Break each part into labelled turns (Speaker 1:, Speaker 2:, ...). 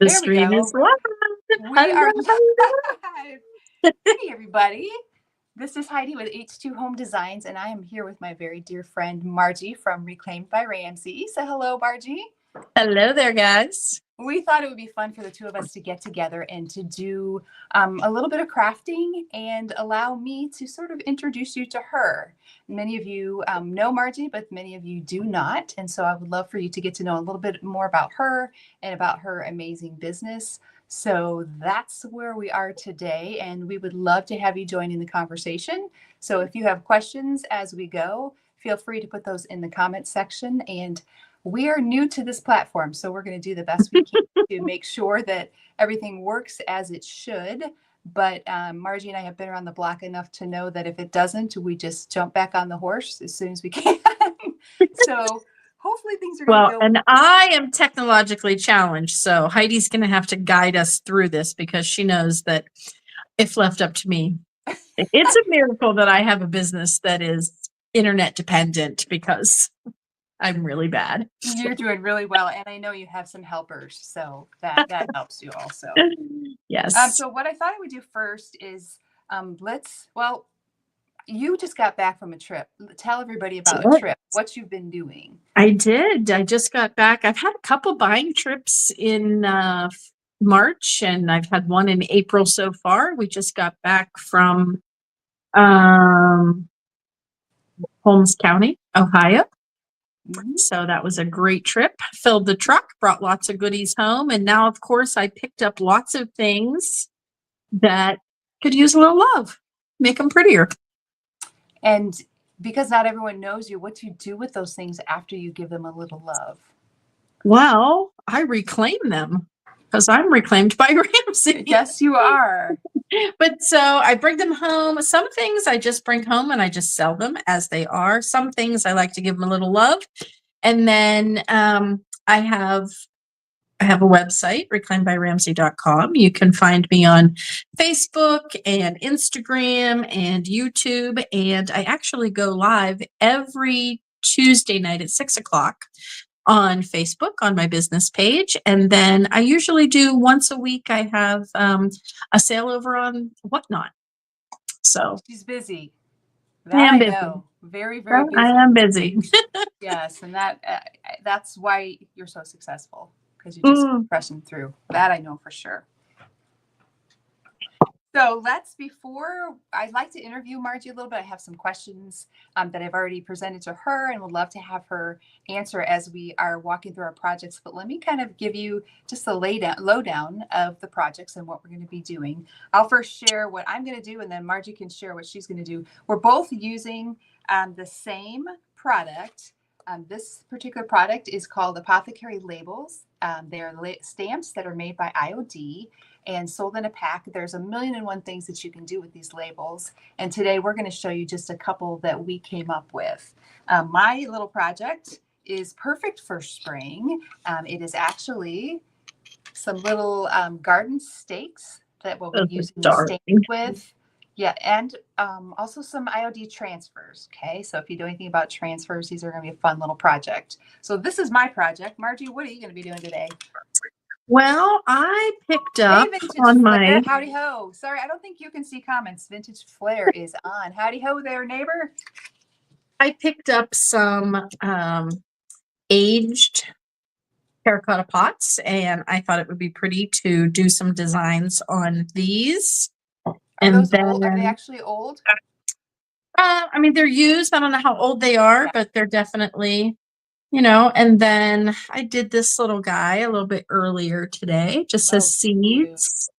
Speaker 1: The
Speaker 2: There we
Speaker 1: stream is
Speaker 2: go.
Speaker 1: live.
Speaker 2: We are
Speaker 1: Hello.
Speaker 2: live. Hey, everybody. This is Heidi with H2 Home Designs, and I am here with my very dear friend Margie from Reclaimed by Ramsey. So, hello, Margie.
Speaker 1: Hello there, guys.
Speaker 2: We thought it would be fun for the two of us to get together and to do a little bit of crafting and allow me to sort of introduce you to her. Many of you know Margie, but many of you do not. And so I would love for you to get to know a little bit more about her and about her amazing business. So that's where we are today. And we would love to have you join in the conversation. So if you have questions as we go, feel free to put those in the comments section. And we are new to this platform, so we're going to do the best we can to make sure that everything works as it should. But Margie and I have been around the block enough to know that if it doesn't, we just jump back on the horse as soon as we can. So hopefully things are going to go.
Speaker 1: And I am technologically challenged, so Heidi's going to have to guide us through this because she knows that if left up to me, it's a miracle that I have a business that is internet dependent because I'm really bad.
Speaker 2: You're doing really well, and I know you have some helpers, so that helps you also.
Speaker 1: Yes.
Speaker 2: So what I thought I would do first is you just got back from a trip. Tell everybody about a trip, what you've been doing.
Speaker 1: I did. I just got back. I've had a couple buying trips in March, and I've had one in April so far. We just got back from Holmes County, Ohio. So that was a great trip. Filled the truck, brought lots of goodies home. And now, of course, I picked up lots of things that could use a little love, make them prettier.
Speaker 2: And because not everyone knows you, what do you do with those things after you give them a little love?
Speaker 1: Well, I reclaim them because I'm reclaimed by Ramsey.
Speaker 2: Yes, you are.
Speaker 1: But so I bring them home. Some things I just bring home and I just sell them as they are. Some things I like to give them a little love. And then I have a website, reclaimedbyramsey.com. You can find me on Facebook and Instagram and YouTube. And I actually go live every Tuesday night at 6 o'clock on Facebook on my business page. And then I usually do once a week. I have a sale over on Whatnot. So
Speaker 2: she's busy.
Speaker 1: I am busy.
Speaker 2: Know. Very, very busy.
Speaker 1: I am busy.
Speaker 2: Yes. And that's why you're so successful, because you're just pressing through. That I know for sure. So before I'd like to interview Margie a little bit, I have some questions that I've already presented to her and would love to have her answer as we are walking through our projects. But let me kind of give you just a lowdown of the projects and what we're going to be doing. I'll first share what I'm going to do, and then Margie can share what she's going to do. We're both using the same product. This particular product is called Apothecary Labels. They're stamps that are made by IOD and sold in a pack. There's 1,000,001 things that you can do with these labels. And today we're going to show you just a couple that we came up with. My little project is perfect for spring. It is actually some little garden stakes that we'll be using the stamp with. Yeah, and also some IOD transfers, okay? So if you know anything about transfers, these are going to be a fun little project. So this is my project. Margie, what are you going to be doing today?
Speaker 1: Well, I picked up on my...
Speaker 2: Howdy ho. Sorry, I don't think you can see comments. Vintage Flair is on. Howdy ho there, neighbor.
Speaker 1: I picked up some aged terracotta pots, and I thought it would be pretty to do some designs on these.
Speaker 2: Are those old? Are they actually old?
Speaker 1: I mean, they're used. I don't know how old they are, but they're definitely, and then I did this little guy a little bit earlier today, just says seeds.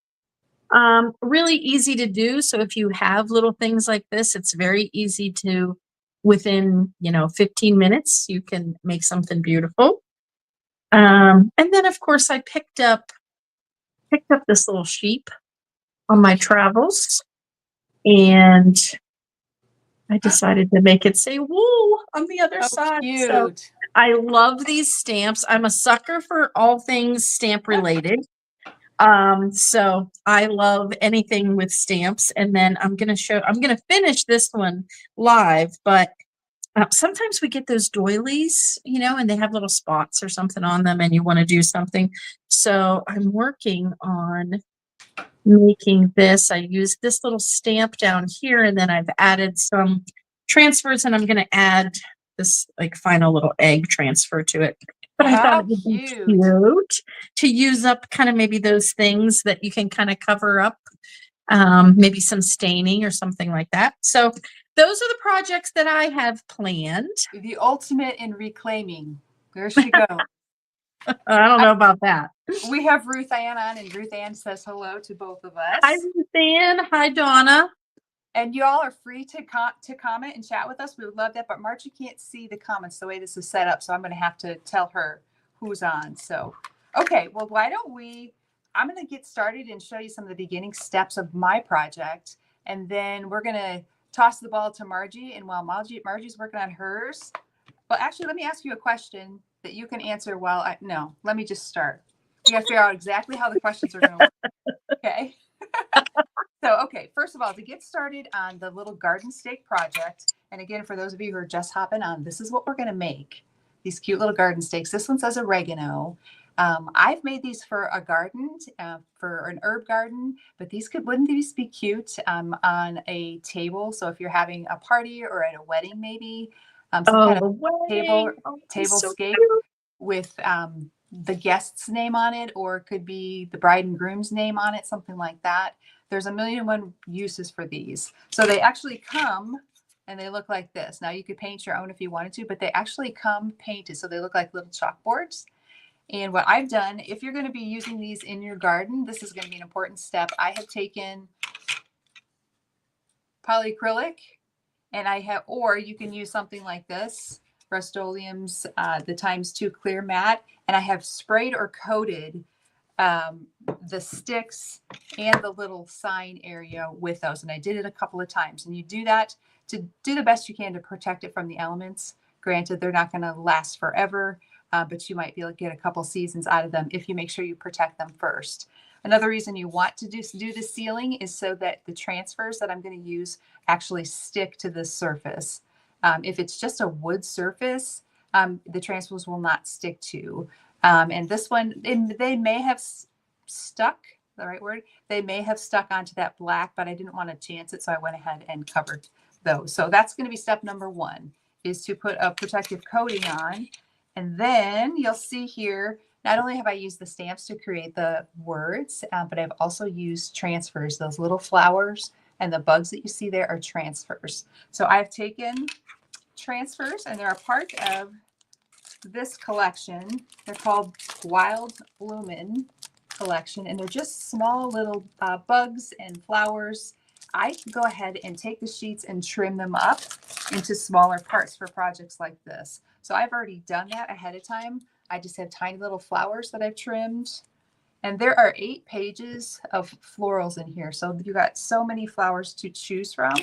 Speaker 1: Really easy to do. So if you have little things like this, it's very easy to, within, 15 minutes, you can make something beautiful. And then of course I picked up this little sheep on my travels, and I decided to make it say wool on the other side.
Speaker 2: Cute.
Speaker 1: So I love these stamps. I'm a sucker for all things stamp related. So I love anything with stamps. And then I'm going to finish this one live, but Sometimes we get those doilies, and they have little spots or something on them, and you want to do something. So I'm working on making this. I use this little stamp down here, and then I've added some transfers, and I'm going to add this like final little egg transfer to it. But I thought
Speaker 2: How
Speaker 1: it would be
Speaker 2: cute.
Speaker 1: cute to use up kind of maybe those things that you can kind of cover up, maybe some staining or something like that. So those are the projects that I have planned.
Speaker 2: The ultimate in reclaiming. There she goes.
Speaker 1: I don't know about that.
Speaker 2: We have Ruth Ann on, and Ruth Ann says hello to both of us.
Speaker 1: Hi, Ruthann. Hi, Donna.
Speaker 2: And you all are free to comment and chat with us. We would love that. But Margie can't see the comments the way this is set up, so I'm going to have to tell her who's on. So, okay, well, why don't I'm going to get started and show you some of the beginning steps of my project. And then we're going to toss the ball to Margie. And while Margie's working on hers, well, actually, let me ask you a question that you can answer while no, let me just start. We got to figure out exactly how the questions are going to work. Okay. So, okay, first of all, to get started on the little garden stake project, and again, for those of you who are just hopping on, this is what we're going to make. These cute little garden stakes. This one says oregano. I've made these for a garden, for an herb garden, but wouldn't these be cute on a table? So if you're having a party or at a wedding, maybe some kind of tablescape with the guest's name on it, or it could be the bride and groom's name on it, something like that. There's a million and one uses for these. So they actually come and they look like this. Now you could paint your own if you wanted to, but they actually come painted. So they look like little chalkboards. And what I've done, if you're going to be using these in your garden, this is going to be an important step. I have taken polyacrylic, and or you can use something like this, Rust-Oleum's the ×2 clear matte, and I have sprayed or coated the sticks and the little sign area with those. And I did it a couple of times. And you do that to do the best you can to protect it from the elements. Granted, they're not going to last forever, but you might be able to get a couple seasons out of them if you make sure you protect them first. Another reason you want to do the sealing is so that the transfers that I'm going to use actually stick to the surface. If it's just a wood surface, the transfers will not stick to. And this one, they may have stuck, the right word, they may have stuck onto that black, but I didn't want to chance it, so I went ahead and covered those. So that's going to be step number one, is to put a protective coating on. And then you'll see here, not only have I used the stamps to create the words, but I've also used transfers. Those little flowers and the bugs that you see there are transfers. So I've taken transfers, and they're a part of this collection. They're called Wild Bloomin' collection, and they're just small little bugs and flowers. I can go ahead and take the sheets and trim them up into smaller parts for projects like this. So I've already done that ahead of time. I just have tiny little flowers that I've trimmed. And there are 8 pages of florals in here. So you got so many flowers to choose from.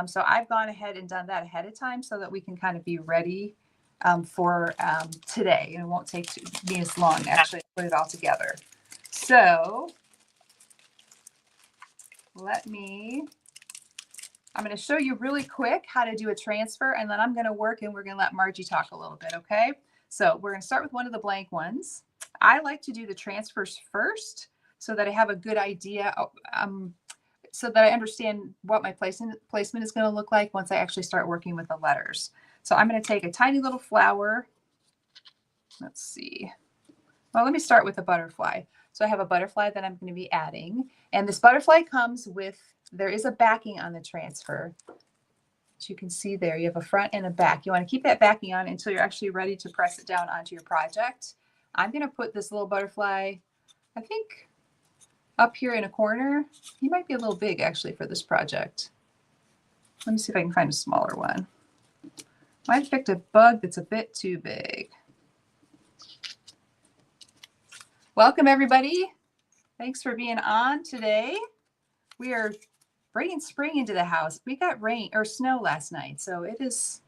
Speaker 2: So I've gone ahead and done that ahead of time so that we can kind of be ready for today. And it won't take me as long to actually put it all together. So I'm going to show you really quick how to do a transfer, and then I'm going to work and we're going to let Margie talk a little bit, okay? So we're going to start with one of the blank ones. I like to do the transfers first so that I have a good idea, so that I understand what my placement is going to look like once I actually start working with the letters. So I'm going to take a tiny little flower. Let's see. Well, let me start with a butterfly. So I have a butterfly that I'm going to be adding. And this butterfly comes with, there is a backing on the transfer. As you can see there, you have a front and a back. You want to keep that backing on until you're actually ready to press it down onto your project. I'm going to put this little butterfly, I think, up here in a corner. He might be a little big actually for this project. Let me see if I can find a smaller one. Might have picked a bug that's a bit too big. Welcome everybody. Thanks for being on today. We are bringing spring into the house. We got rain or snow last night, so it is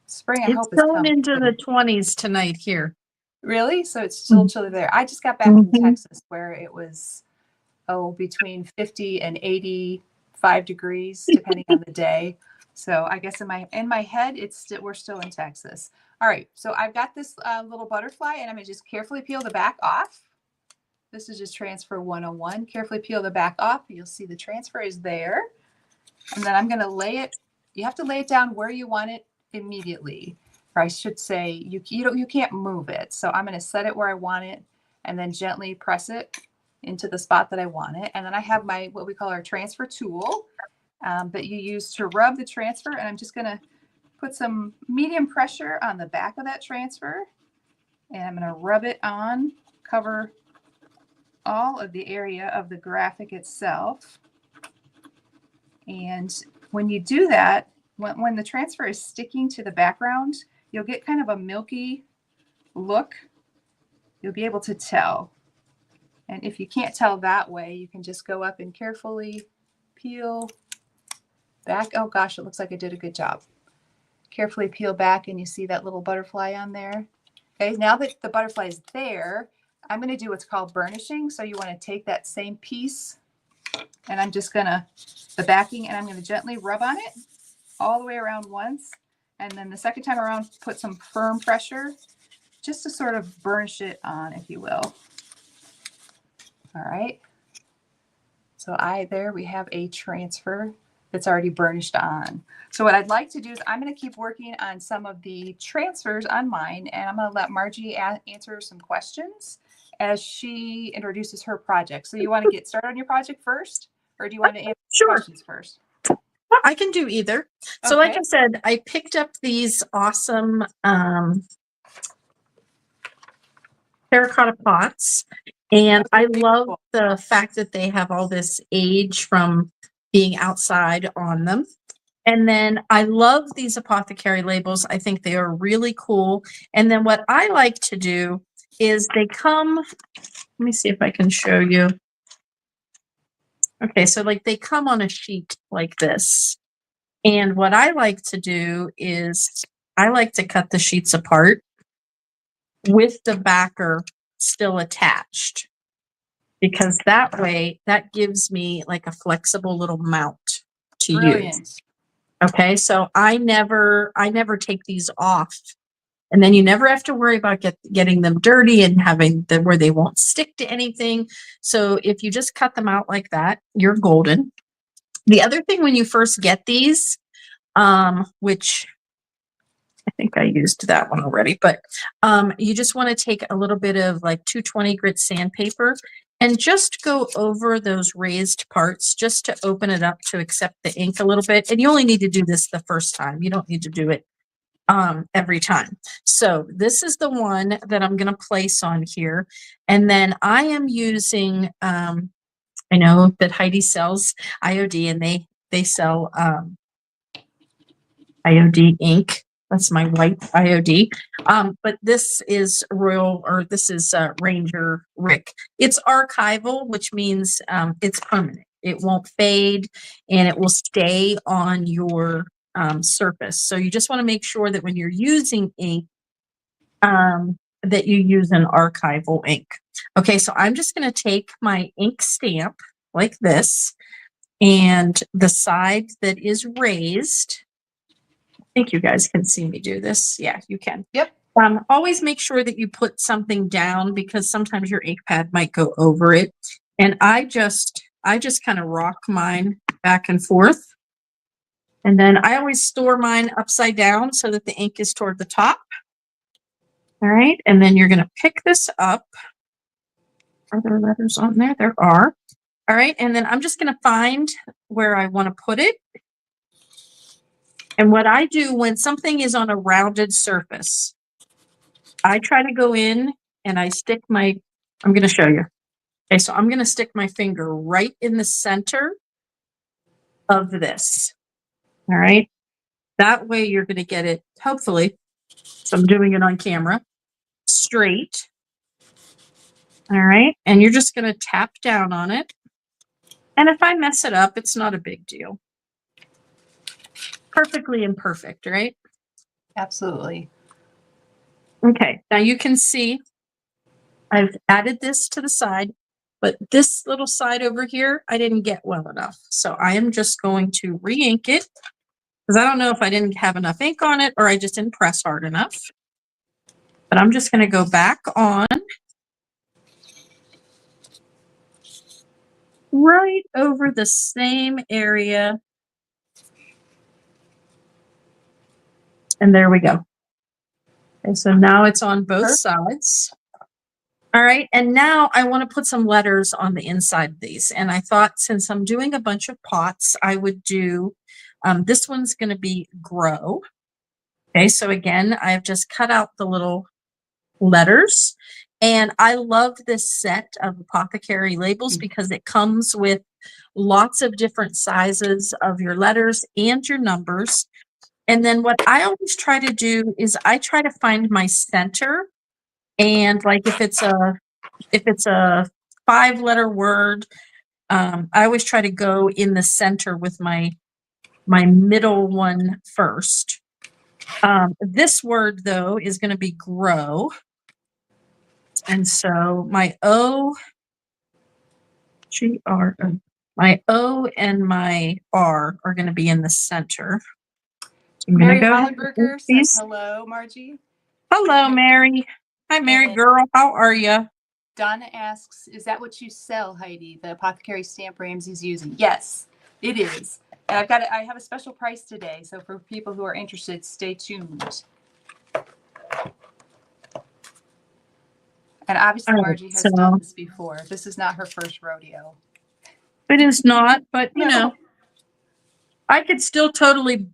Speaker 2: spring. I hope
Speaker 1: It's going
Speaker 2: coming
Speaker 1: into the 20s tonight here.
Speaker 2: Really? So it's still chilly there. I just got back from Texas where it was, between 50 and 85 degrees, depending on the day. So I guess in my head, we're still in Texas. All right, so I've got this little butterfly, and I'm gonna just carefully peel the back off. This is just transfer 101. Carefully peel the back off. You'll see the transfer is there. And then I'm gonna lay it, you have to lay it down where you want it immediately. Or I should say, you can't move it. So I'm gonna set it where I want it and then gently press it into the spot that I want it. And then I have my, what we call our transfer tool that you use to rub the transfer. And I'm just gonna put some medium pressure on the back of that transfer. And I'm gonna rub it on, cover all of the area of the graphic itself. And when you do that, when the transfer is sticking to the background, you'll get kind of a milky look. You'll be able to tell. And if you can't tell that way, you can just go up and carefully peel back. Oh gosh, it looks like I did a good job. Carefully peel back and you see that little butterfly on there. Okay, now that the butterfly is there, I'm going to do what's called burnishing. So you want to take that same piece and I'm just gonna, the backing, and I'm gonna gently rub on it all the way around once. And then the second time around, put some firm pressure just to sort of burnish it on, if you will. All right. So there we have a transfer that's already burnished on. So what I'd like to do is I'm going to keep working on some of the transfers on mine, and I'm going to let Margie answer some questions as she introduces her project. So you want to get started on your project first, or do you want to answer questions first?
Speaker 1: I can do either. So like I said, I picked up these awesome terracotta pots, and I love the fact that they have all this age from being outside on them. And then I love these apothecary labels. I think they are really cool. And then what I like to do is they come, let me see if I can show you. Okay, so like they come on a sheet like this. And what I like to do is I like to cut the sheets apart with the backer still attached, because that way that gives me like a flexible little mount to use. Okay, so I never take these off, and then you never have to worry about getting them dirty and having them where they won't stick to anything. So if you just cut them out like that, you're golden. The other thing when you first get these, which I think I used that one already, but you just want to take a little bit of like 220 grit sandpaper and just go over those raised parts just to open it up to accept the ink a little bit. And you only need to do this the first time. You don't need to do it every time. So this is the one that I'm going to place on here. And then I am using, I know that Heidi sells IOD, and they sell IOD ink. That's my white IOD. But this is Ranger Rick. It's archival, which means it's permanent. It won't fade, and it will stay on your surface. So you just want to make sure that when you're using ink, that you use an archival ink. Okay, so I'm just going to take my ink stamp like this, and the side that is raised, I think you guys can see me do this. Yeah, you can.
Speaker 2: Yep.
Speaker 1: Always make sure that you put something down, because sometimes your ink pad might go over it. And I just kind of rock mine back and forth. And then I always store mine upside down so that the ink is toward the top. All right. And then you're going to pick this up. Are there letters on there? There are. All right. And then I'm just going to find where I want to put it. And what I do when something is on a rounded surface, I try to go in and I stick I'm going to show you. Okay, so I'm going to stick my finger right in the center of this. All right. That way you're going to get it, hopefully, so I'm doing it on camera, straight. All right. And you're just going to tap down on it. And if I mess it up, it's not a big deal. Perfectly imperfect, right?
Speaker 2: Absolutely.
Speaker 1: Okay. Now you can see I've added this to the side, but this little side over here, I didn't get well enough. So I am just going to re-ink it. because I don't know if I didn't have enough ink on it or I just didn't press hard enough. But I'm just going to go back on right over the same area. And there we go. And so now it's on both sides. All right. And now I want to put some letters on the inside of these. And I thought since I'm doing a bunch of pots, I would do, this one's going to be grow. Okay. So again, I've just cut out the little letters. And I love this set of apothecary labels because it comes with lots of different sizes of your letters and your numbers. And then what I always try to do is I try to find my center. And like if it's a 5-letter word, I always try to go in the center with my middle one first. This word though is going to be grow. And so my O, G-R-O, my O and my R are going to be in the center. I'm going to
Speaker 2: Mary
Speaker 1: go
Speaker 2: Hollenberger says hello, Margie.
Speaker 1: Hello, Mary. Hi, Mary girl. How are you?
Speaker 2: Donna asks, is that what you sell, Heidi? The apothecary stamp Ramsey's using? Yes, it is. And I have a special price today. So for people who are interested, stay tuned. And obviously Margie has done this before. This is not her first rodeo.
Speaker 1: It is not, but you know, I could still totally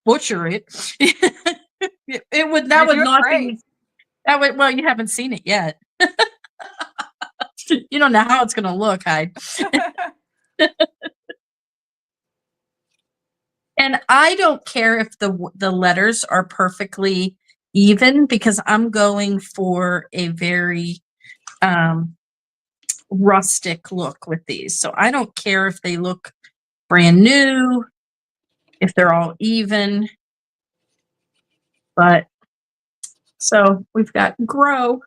Speaker 1: butcher it. That would not be, that would, well, you haven't seen it yet. You don't know how it's going to look, Hyde. And I don't care if the letters are perfectly even because I'm going for a very rustic look with these. So I don't care if they look brand new, if they're all even. But so we've got grow.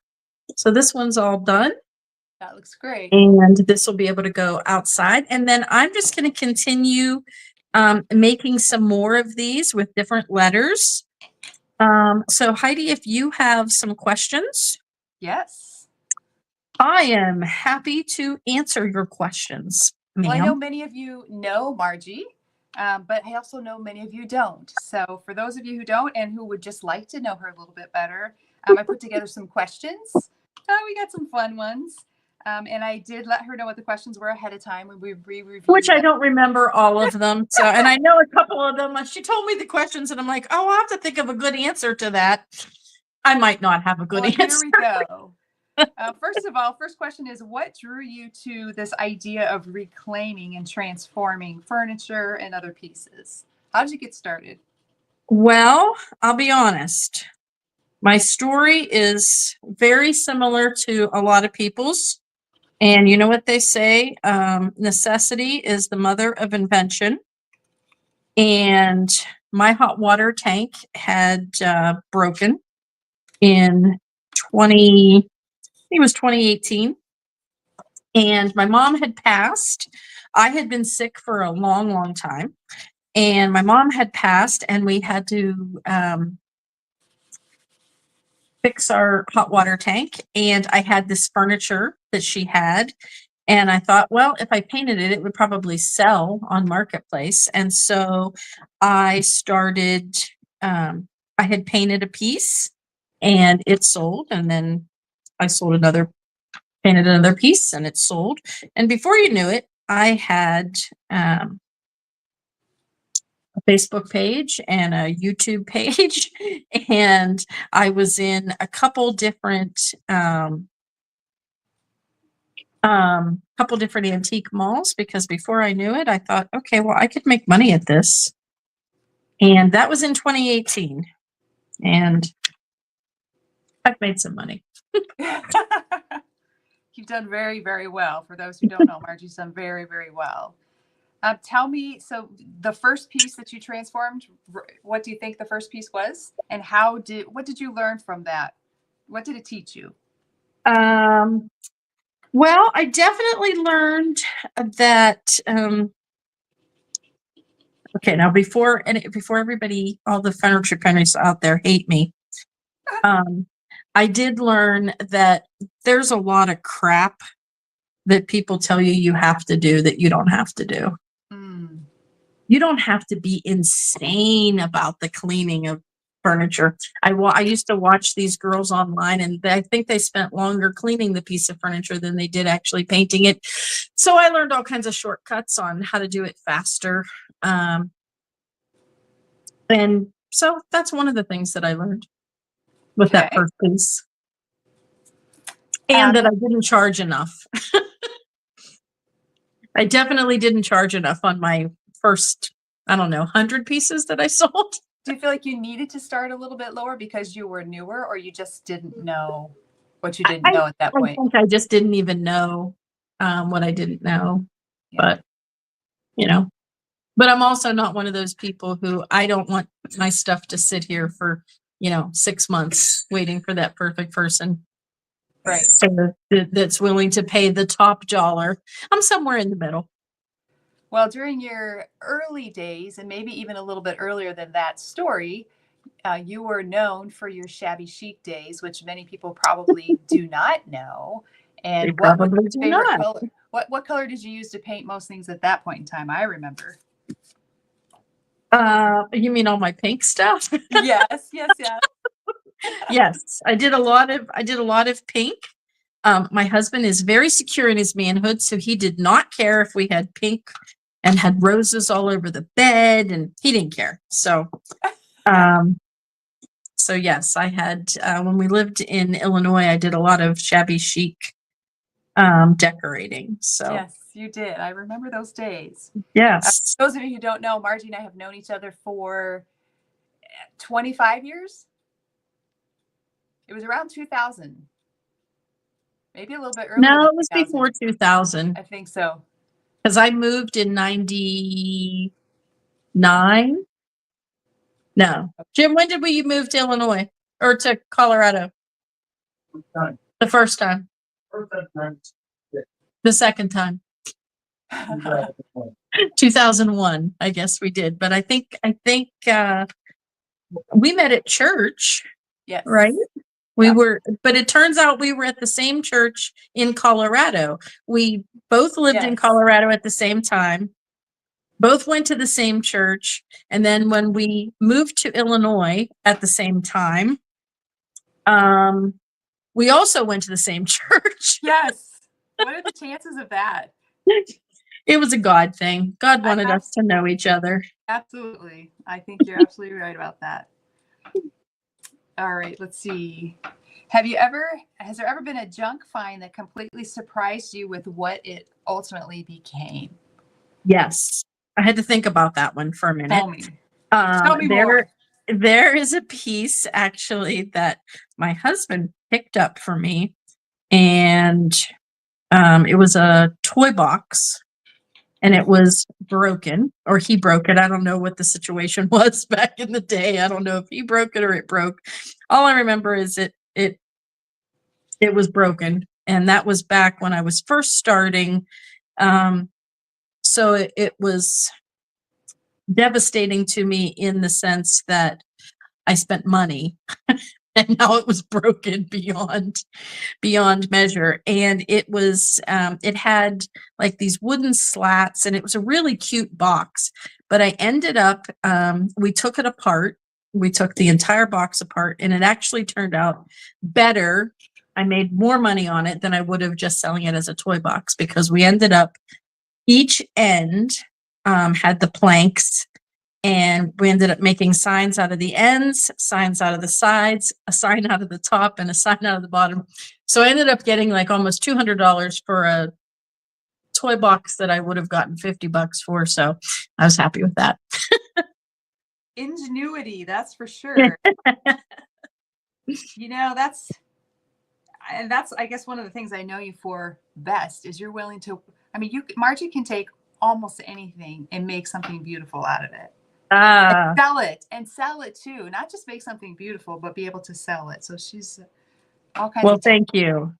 Speaker 1: So this one's all done.
Speaker 2: That looks great.
Speaker 1: And this will be able to go outside. And then I'm just going to continue making some more of these with different letters. So Heidi, if you have some questions.
Speaker 2: Yes.
Speaker 1: I am happy to answer your questions, ma'am.
Speaker 2: Well, I know many of you know Margie, but I also know many of you don't. So for those of you who don't and who would just like to know her a little bit better, I put together some questions. We got some fun ones. And I did let her know what the questions were ahead of time when we re-reviewed.
Speaker 1: Which I don't remember all of them. So, and I know a couple of them. She told me the questions and I'm like, oh, I'll have to think of a good answer to that. I might not have a good answer.
Speaker 2: Here we go. First of all, first question is, what drew you to this idea of reclaiming and transforming furniture and other pieces? How did you get started? Well,
Speaker 1: I'll be honest. My story is very similar to a lot of people's. And you know what they say? Necessity is the mother of invention. And my hot water tank had broken in 2018. And my mom had passed. I had been sick for a long, long time. And my mom had passed, and we had to fix our hot water tank. And I had this furniture that she had. And I thought, well, if I painted it, it would probably sell on Marketplace. And so I started, I had painted a piece and it sold. And then I painted another piece and it sold. And before you knew it, I had a Facebook page and a YouTube page. And I was in a couple different antique malls because before I knew it, I thought, okay, well, I could make money at this. And that was in 2018. And I've made some money.
Speaker 2: You've done very, very well. For those who don't know, Margie's done very, very well. Tell me, so the first piece that you transformed, what do you think the first piece was? And what did you learn from that? What did it teach you?
Speaker 1: Well, I definitely learned that Okay, now before everybody, all the furniture painters out there hate me, um, I did learn that there's a lot of crap that people tell you you have to do that you don't have to do.
Speaker 2: Mm,
Speaker 1: You don't have to be insane about the cleaning of furniture. I used to watch these girls online, and I think they spent longer cleaning the piece of furniture than they did actually painting it. So I learned all kinds of shortcuts on how to do it faster. Um, and so that's one of the things that I learned with that
Speaker 2: okay.
Speaker 1: first piece, and that
Speaker 2: Yeah.
Speaker 1: I didn't charge enough. I definitely didn't charge enough on my first, I don't know, 100 pieces that I sold.
Speaker 2: Do you feel like you needed to start a little bit lower because you were newer, or you just didn't know what you
Speaker 1: I,
Speaker 2: didn't
Speaker 1: I
Speaker 2: know at that
Speaker 1: I
Speaker 2: point?
Speaker 1: think I just didn't even know what I didn't know.
Speaker 2: Yeah.
Speaker 1: But, you know, but I'm also not one of those people who I don't want my stuff to sit here for, 6 months waiting for that perfect person.
Speaker 2: Right.
Speaker 1: So that's willing to pay the top dollar. I'm somewhere in the middle.
Speaker 2: Well, during your early days, and maybe even a little bit earlier than that story, you were known for your shabby chic days, which many people probably do not know.
Speaker 1: They
Speaker 2: And what was
Speaker 1: probably
Speaker 2: your
Speaker 1: do
Speaker 2: favorite
Speaker 1: not.
Speaker 2: color? What color did you use to paint most things at that point in time? I remember.
Speaker 1: You mean all my pink stuff?
Speaker 2: Yes, yes, yes.
Speaker 1: Yes, I did a lot of pink. My husband is very secure in his manhood, so he did not care if we had pink and had roses all over the bed, and he didn't care. Um, so yes, I had when we lived in Illinois, I did a lot of shabby chic decorating. So
Speaker 2: Yes, you did. I remember those days.
Speaker 1: yes,
Speaker 2: Those of you who don't know, Margie and I have known each other for 25 years. It was around 2000, maybe a little bit earlier
Speaker 1: no,
Speaker 2: than
Speaker 1: it was
Speaker 2: 2000.
Speaker 1: before 2000
Speaker 2: I think so.
Speaker 1: because I moved in '99. No, Jim, when did we move to Illinois or to Colorado? The first time. The second time. 2001, I guess we did. But I think we met at church, right?
Speaker 2: Yes.
Speaker 1: We
Speaker 2: Yep.
Speaker 1: were, but it turns out we were at the same church in Colorado. We both lived in
Speaker 2: Yes.
Speaker 1: Colorado at the same time, both went to the same church. And then when we moved to Illinois at the same time, um, we also went to the same church.
Speaker 2: Yes. What are the chances of that?
Speaker 1: It was a God thing. God
Speaker 2: I
Speaker 1: wanted us
Speaker 2: abs-
Speaker 1: to know each other.
Speaker 2: Absolutely. I think you're absolutely right about that. All right, let's see. Has there ever been a junk find that completely surprised you with what it ultimately became?
Speaker 1: Yes. I had to think about that one for a minute.
Speaker 2: Tell me.
Speaker 1: Um,
Speaker 2: Tell me
Speaker 1: there,
Speaker 2: more.
Speaker 1: there is a piece actually that my husband picked up for me, and it was a toy box, and it was broken, or he broke it. I don't know what the situation was back in the day. I don't know if he broke it or it broke. All I remember is it was broken, and that was back when I was first starting. Um, so it was devastating to me in the sense that I spent money and now it was broken beyond measure. And it had like these wooden slats, and it was a really cute box. But I ended up we took it apart. We took the entire box apart, and it actually turned out better. I made more money on it than I would have just selling it as a toy box, because we ended up each end had the planks, and we ended up making signs out of the ends, signs out of the sides, a sign out of the top, and a sign out of the bottom. So I ended up getting like almost $200 for a toy box that I would have gotten $50 for. So I was happy with that.
Speaker 2: Ingenuity, that's for sure. You know, that's I guess one of the things I know you for best is you're willing to. I mean, Margie can take almost anything and make something beautiful out of it.
Speaker 1: Ah,
Speaker 2: And sell it too. Not just make something beautiful, but be able to sell it. So she's all kinds
Speaker 1: well,
Speaker 2: of
Speaker 1: thank you.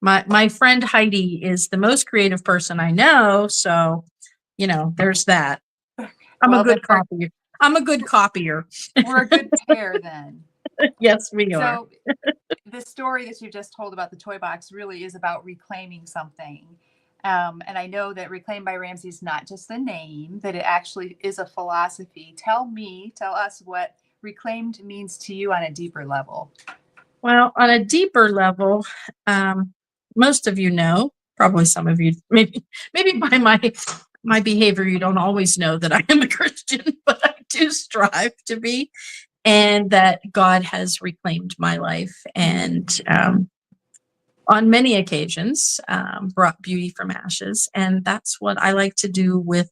Speaker 1: My friend Heidi is the most creative person I know. So, there's that. I'm a
Speaker 2: Well, then
Speaker 1: good copier. I'm a good copier.
Speaker 2: we're a good pair then.
Speaker 1: Yes, we are.
Speaker 2: So the story that you just told about the toy box really is about reclaiming something. And I know that Reclaim by Ramsey is not just a name, that it actually is a philosophy. Tell us what reclaimed means to you on a deeper level.
Speaker 1: Well, on a deeper level, most of you know, probably some of you, maybe by my behavior, you don't always know that I am a Christian, but I do strive to be, and that God has reclaimed my life, and on many occasions brought beauty from ashes, and that's what I like to do with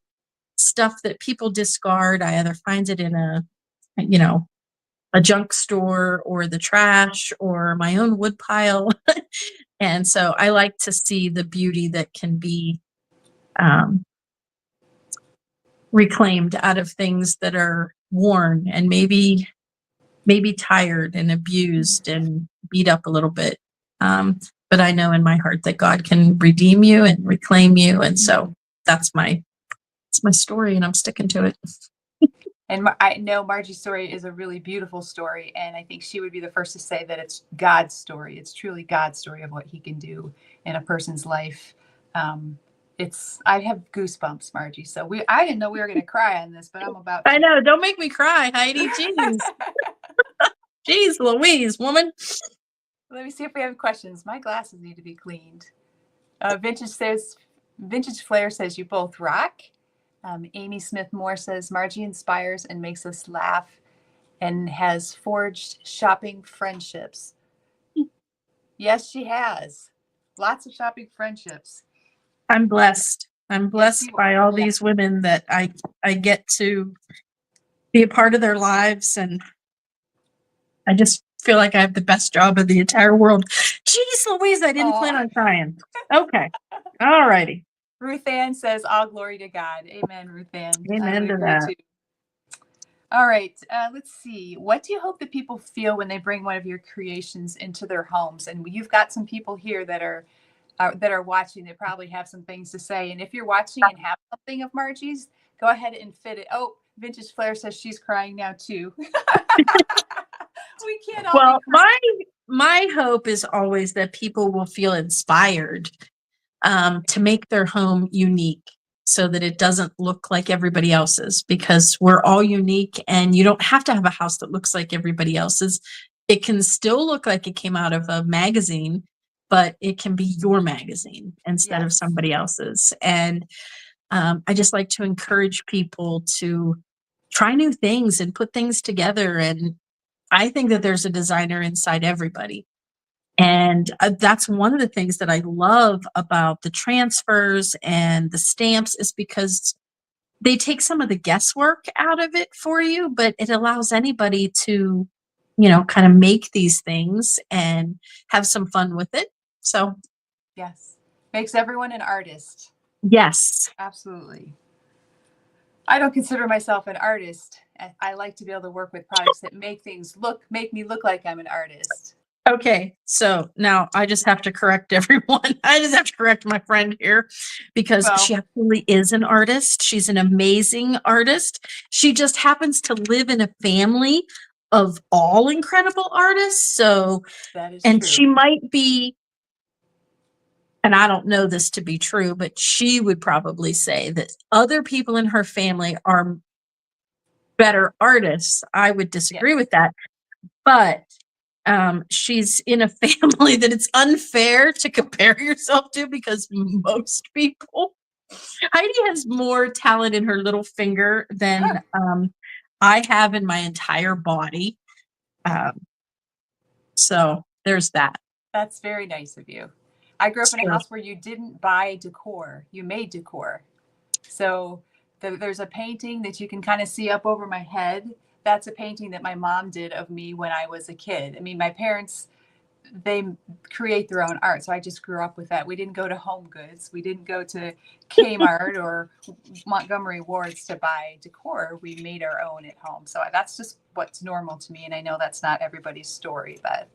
Speaker 1: stuff that people discard. I either find it in you know, a junk store or the trash or my own wood pile. And so I like to see the beauty that can be um, reclaimed out of things that are worn and maybe tired and abused and beat up a little bit. But I know in my heart that God can redeem you and reclaim you, and so that's my story, and I'm sticking to it.
Speaker 2: And I know Margie's story is a really beautiful story. And I think she would be the first to say that it's God's story. It's truly God's story of what he can do in a person's life. I have goosebumps, Margie. So I didn't know we were going to cry on this, but I'm about
Speaker 1: I
Speaker 2: to.
Speaker 1: know. Don't make me cry, Heidi. Jeez, jeez, Louise, woman.
Speaker 2: Let me see if we have questions. My glasses need to be cleaned. Vintage Flair says you both rock. Amy Smith Moore says Margie inspires and makes us laugh and has forged shopping friendships. Yes, she has. Lots of shopping friendships.
Speaker 1: I'm blessed. I'm
Speaker 2: Yes,
Speaker 1: blessed
Speaker 2: you
Speaker 1: by all
Speaker 2: yeah.
Speaker 1: these women that I get to be a part of their lives, and I just feel like I have the best job in the entire world. Jeez Louise, I didn't plan
Speaker 2: Aw.
Speaker 1: on crying. Okay. All righty.
Speaker 2: Ruth Ann says, all glory to God. Amen, Ruth Ann. I
Speaker 1: Amen
Speaker 2: would
Speaker 1: to
Speaker 2: agree
Speaker 1: that.
Speaker 2: too. All right, let's see. What do you hope that people feel when they bring one of your creations into their homes? And you've got some people here that are watching. They probably have some things to say. And if you're watching and have something of Margie's, go ahead and fit it. Oh, Vintage Flair says she's crying now too. We can't all be
Speaker 1: Well,
Speaker 2: crying.
Speaker 1: my hope is always that people will feel inspired to make their home unique so that it doesn't look like everybody else's, because we're all unique and you don't have to have a house that looks like everybody else's. It can still look like it came out of a magazine, but it can be your magazine instead of
Speaker 2: Yes.
Speaker 1: somebody else's. And I just like to encourage people to try new things and put things together. And I think that there's a designer inside everybody. And that's one of the things that I love about the transfers and the stamps, is because they take some of the guesswork out of it for you, but it allows anybody to, kind of make these things and have some fun with it. So,
Speaker 2: Yes. Makes everyone an artist.
Speaker 1: yes.
Speaker 2: Absolutely. I don't consider myself an artist. I like to be able to work with products that make me look like I'm an artist.
Speaker 1: Okay, so now I just have to correct everyone. I just have to correct my friend here, because
Speaker 2: Well,
Speaker 1: she actually is an artist. She's an amazing artist. She just happens to live in a family of all incredible artists. So,
Speaker 2: that is
Speaker 1: and
Speaker 2: true.
Speaker 1: she might be, and I don't know this to be true, but she would probably say that other people in her family are better artists. I would disagree
Speaker 2: Yes.
Speaker 1: with that. But she's in a family that it's unfair to compare yourself to, because most people, Heidi has more talent in her little finger than I have in my entire body. Um, so there's that.
Speaker 2: That's very nice of you. I grew up in a
Speaker 1: Sure.
Speaker 2: house where you didn't buy decor, you made decor. So there's a painting that you can kind of see up over my head. That's a painting that my mom did of me when I was a kid. I mean, my parents, they create their own art. So I just grew up with that. We didn't go to Home Goods. We didn't go to Kmart or Montgomery Wards to buy decor. We made our own at home. So that's just what's normal to me. And I know that's not everybody's story, but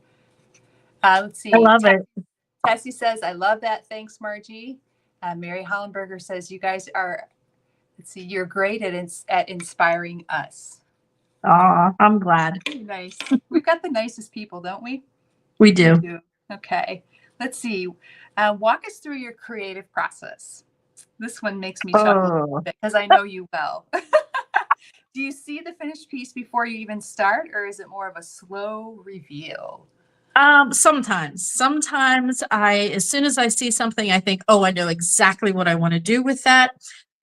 Speaker 2: let's
Speaker 1: I
Speaker 2: see.
Speaker 1: love it.
Speaker 2: Tessie says, I love that. Thanks, Margie. Mary Hollenberger says, you guys are Let's see. You're great at inspiring us.
Speaker 1: Aw, I'm glad.
Speaker 2: Nice. We've got the nicest people, don't we?
Speaker 1: We
Speaker 2: We
Speaker 1: do.
Speaker 2: do. Okay. Let's see. Walk us through your creative process. This one makes me chuckle
Speaker 1: Oh.
Speaker 2: because I know you well. Do you see the finished piece before you even start, or is it more of a slow reveal?
Speaker 1: Sometimes as soon as I see something, I think, oh, I know exactly what I want to do with that.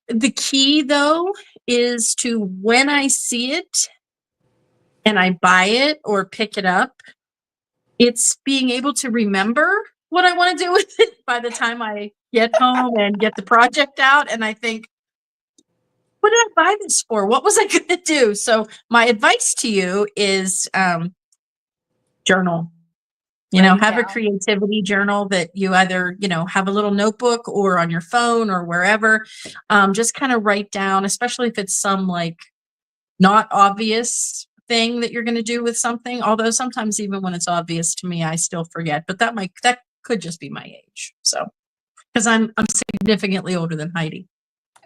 Speaker 1: The key though is to when I see it and I buy it or pick it up, it's being able to remember what I want to do with it by the time I get home and get the project out. And I think, what did I buy this for? What was I going to do? So my advice to you is journal.
Speaker 2: Write it
Speaker 1: Have a
Speaker 2: down.
Speaker 1: creativity journal that you either, have a little notebook or on your phone or wherever. Just kind of write down, especially if it's some like not obvious thing that you're going to do with something. Although sometimes even when it's obvious to me, I still forget. But that could just be my age. So because I'm significantly older than Heidi.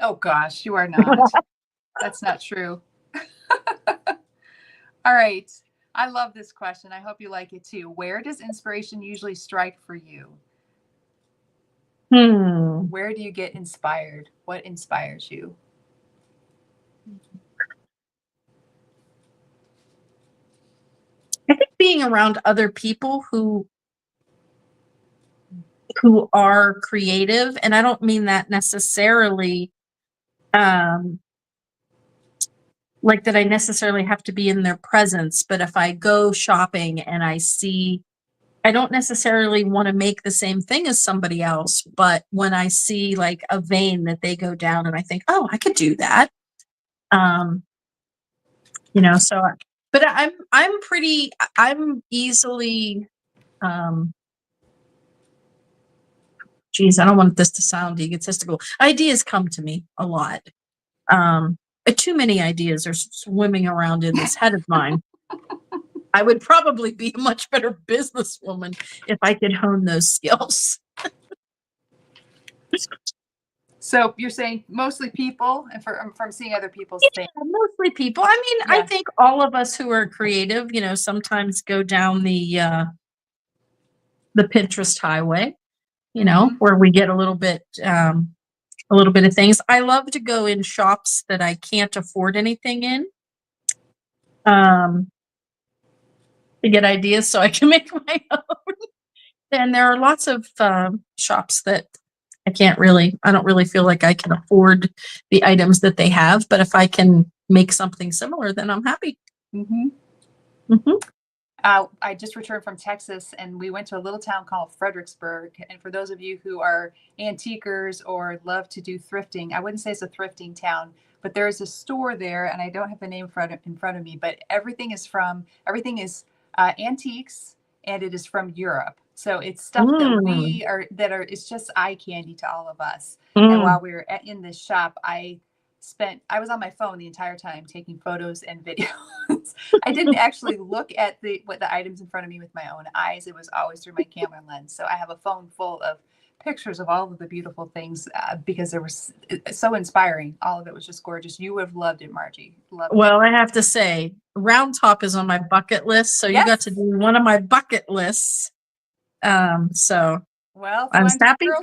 Speaker 2: Oh gosh, you are not. That's not true. All right. I love this question. I hope you like it too. Where does inspiration usually strike for you?
Speaker 1: Hmm.
Speaker 2: Where do you get inspired? What inspires you?
Speaker 1: I think being around other people who are creative, and I don't mean that necessarily um like that I necessarily have to be in their presence, but if I go shopping and I don't necessarily want to make the same thing as somebody else, but when I see like a vein that they go down and I think, oh, I could do that. Um, so but I'm easily um geez, I don't want this to sound egotistical. Ideas come to me a lot. Um, too many ideas are swimming around in this head of mine. I would probably be a much better businesswoman if I could hone those skills.
Speaker 2: So you're saying mostly people, and from seeing other people's things.
Speaker 1: Mostly people. I mean, I
Speaker 2: Yeah.
Speaker 1: think all of us who are creative, sometimes go down the Pinterest highway,
Speaker 2: Mm-hmm.
Speaker 1: where we get a little bit of things. I love to go in shops that I can't afford anything in. Um, to get ideas so I can make my own. And there are lots of shops that I don't really feel like I can afford the items that they have. But if I can make something similar, then I'm happy.
Speaker 2: Mm-hmm.
Speaker 1: Hmm.
Speaker 2: I just returned from Texas and we went to a little town called Fredericksburg. And for those of you who are antiquers or love to do thrifting, I wouldn't say it's a thrifting town, but there is a store there, and I don't have the name in front of me, but everything is antiques, and it is from Europe. So it's stuff that
Speaker 1: Mm,
Speaker 2: it's just eye candy to all of us. And while
Speaker 1: mm.
Speaker 2: we were in this shop, I was on my phone the entire time taking photos and videos. I didn't actually look at the items in front of me with my own eyes. It was always through my camera lens. So I have a phone full of pictures of all of the beautiful things because there was so inspiring. All of it was just gorgeous. You would have loved it, Margie. Loved it.
Speaker 1: Well, I have to say, Round Top is on my bucket list. So you got to
Speaker 2: Yes.
Speaker 1: do one of my bucket lists. So
Speaker 2: Well, if you
Speaker 1: I'm
Speaker 2: want to do a girls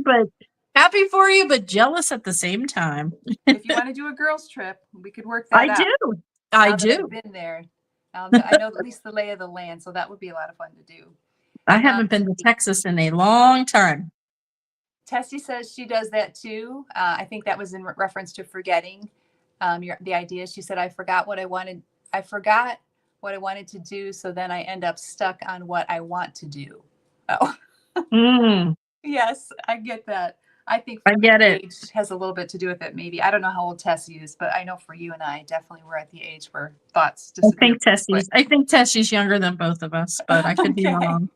Speaker 2: trip,
Speaker 1: happy for you, but jealous at the same time.
Speaker 2: if you want to do a girls trip, we could work that
Speaker 1: I
Speaker 2: out.
Speaker 1: do. I
Speaker 2: Now that I've
Speaker 1: do.
Speaker 2: been there, I know at least the lay of the land, so that would be a lot of fun to do.
Speaker 1: I haven't been to Texas in a long time.
Speaker 2: Tessie says she does that too. I think that was in reference to forgetting the idea. She said, I forgot what I wanted. I forgot what I wanted to do. So then I end up stuck on what I want to do. Oh,
Speaker 1: Mm,
Speaker 2: yes, I get that. I think
Speaker 1: I get it.
Speaker 2: age has a little bit to do with it, maybe. I don't know how old Tessie is, but I know for you and I definitely we're at the age where thoughts disappear pretty quick.
Speaker 1: I think Tessie's younger than both of us, but I could be
Speaker 2: Okay.
Speaker 1: wrong.